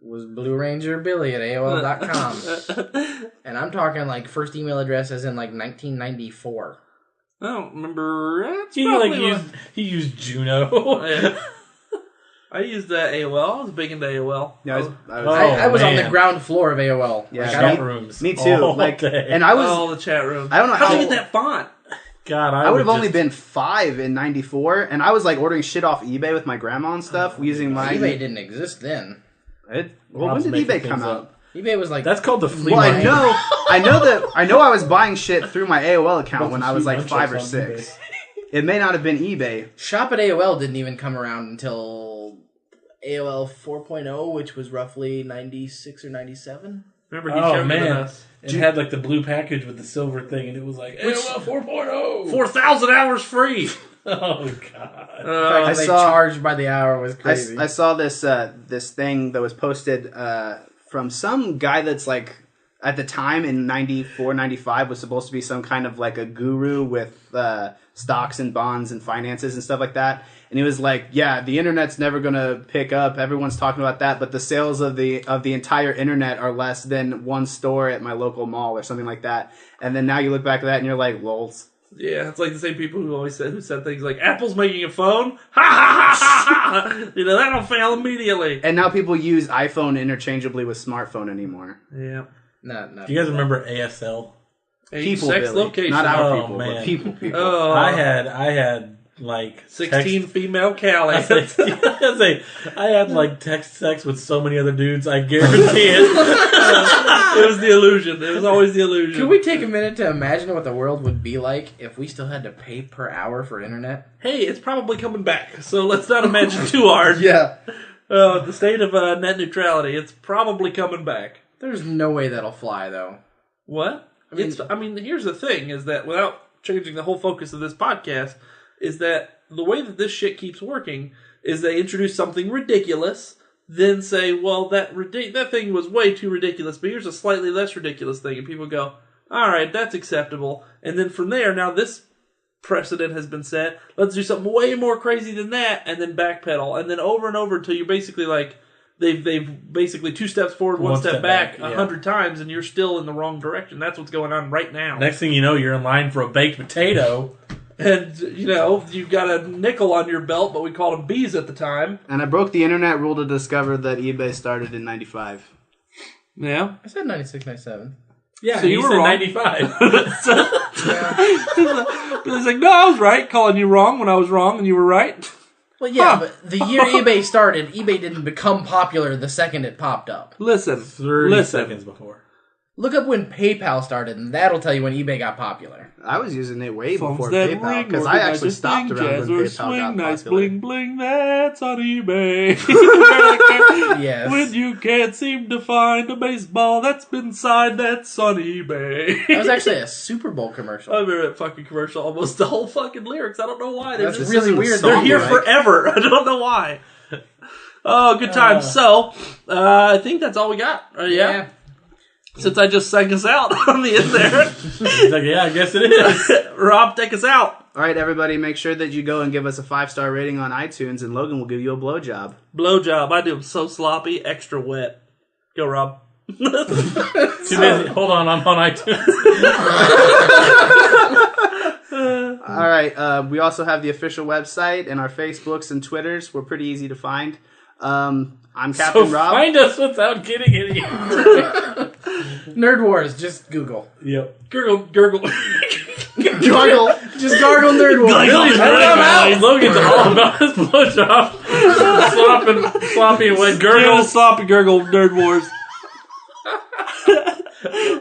was BlueRangerBilly@AOL.com. And I'm talking like first email address as in like 1994. I don't remember. It's He probably he used Juno. Yeah. I used AOL. I was big into AOL. Yeah, I was on the man. ground floor of AOL. Yeah, Like, I Chat don't- rooms. me too. All Like, day. and I was. Oh, the chat room. I don't know How'd how. you get that font? God, I would have only just- been 5 in '94, and I was like ordering shit off eBay with my grandma and stuff using my. eBay didn't exist then. When Rob's did making eBay things come out? up. eBay was like That's called the flea Well, market. I know I was buying shit through my AOL account when I was like 5 or 6. It may not have been eBay. Shop at AOL didn't even come around until AOL 4.0, which was roughly 96 or 97. Remember, he Oh showed me man, us. it had like the blue package with the silver thing, and it was like AOL 4.0. 4,000 hours free. Oh god. In fact, I they saw- charged by the hour was crazy. I saw this this thing that was posted from some guy that's like at the time in 94, 95 was supposed to be some kind of like a guru with stocks and bonds and finances and stuff like that. And he was like, "Yeah, the internet's never gonna pick up. Everyone's talking about that, but the sales of the entire internet are less than one store at my local mall or something like that." And then now you look back at that and you're like, "Lols." Yeah, it's like the same people who said things like Apple's making a phone. Ha ha ha ha ha. That'll fail immediately. And now people use iPhone interchangeably with smartphone anymore. Yeah. Do you guys remember ASL? People, sex Billy. location. Not our people, man. but people. Oh, I had like 16 female Cali. I had like text sex with so many other dudes. I guarantee it. It was the illusion. It was always the illusion. Can we take a minute to imagine what the world would be like if we still had to pay per hour for internet? Hey, it's probably coming back, so let's not imagine too hard. Yeah. The state of net neutrality, it's probably coming back. There's no way that'll fly, though. What? I mean, here's the thing, is that without changing the whole focus of this podcast, is that the way that this shit keeps working is they introduce something ridiculous, then say, well, that thing was way too ridiculous, but here's a slightly less ridiculous thing, and people go, all right, that's acceptable. And then from there, now this precedent has been set, let's do something way more crazy than that, and then backpedal, and then over and over until you're basically like, they've basically 2 steps forward, one step back 100 times, and you're still in the wrong direction. That's what's going on right now. Next thing you know, you're in line for a baked potato. And, you've got a nickel on your belt, but we called them bees at the time. And I broke the internet rule to discover that eBay started in 95. Yeah. I said 96, 97. Yeah, so you were said wrong. 95. He's like, no, I was right, calling you wrong when I was wrong, and you were right. Well, yeah, but the year eBay started, eBay didn't become popular the second it popped up. Listen. 30 seconds before. Look up when PayPal started, and that'll tell you when eBay got popular. I was using it way Phones before that PayPal, ring, because I actually stopped organize around jazz when or PayPal swing, got nice popular. bling bling, that's on eBay. Yes. When you can't seem to find a baseball that's been signed, that's on eBay. That was actually a Super Bowl commercial. I remember that fucking commercial, almost the whole fucking lyrics. I don't know why. They're That's just really weird. They're here Right? forever. I don't know why. Oh, good times. So, I think that's all we got. Yeah. Since I just sang us out on the end there. He's like, yeah, I guess it is. Rob, take us out. All right, everybody, make sure that you go and give us a 5-star rating on iTunes, and Logan will give you a blowjob. Blowjob. I do them so sloppy, extra wet. Go, Rob. Too busy. Hold on, I'm on iTunes. All right, we also have the official website and our Facebooks and Twitters. We're pretty easy to find. I'm Captain Rob. Find us without getting any. Nerd Wars, just Google. Yep. Gurgle. Gargle. Just gargle Nerd Wars. Billy's Logan's all about his blowjob. Sloppy and wet gurgle. Sloppy gurgle Nerd Wars.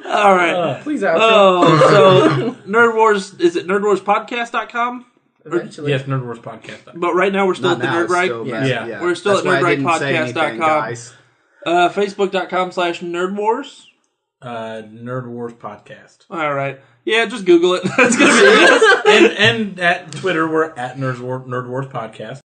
All right. Please outro. So Nerd Wars, is it nerdwarspodcast.com? Eventually. Yes, Nerd Wars Podcast. But right now we're still Not at the now, Nerd Right. still- Yeah. We're still That's at why I didn't say nerdrightpodcast.com. anything, guys. Facebook.com/Nerd Wars. Nerd Wars Podcast. All right. Yeah, just Google it. That's going to be it. And at Twitter, we're at Nerd Wars Podcast.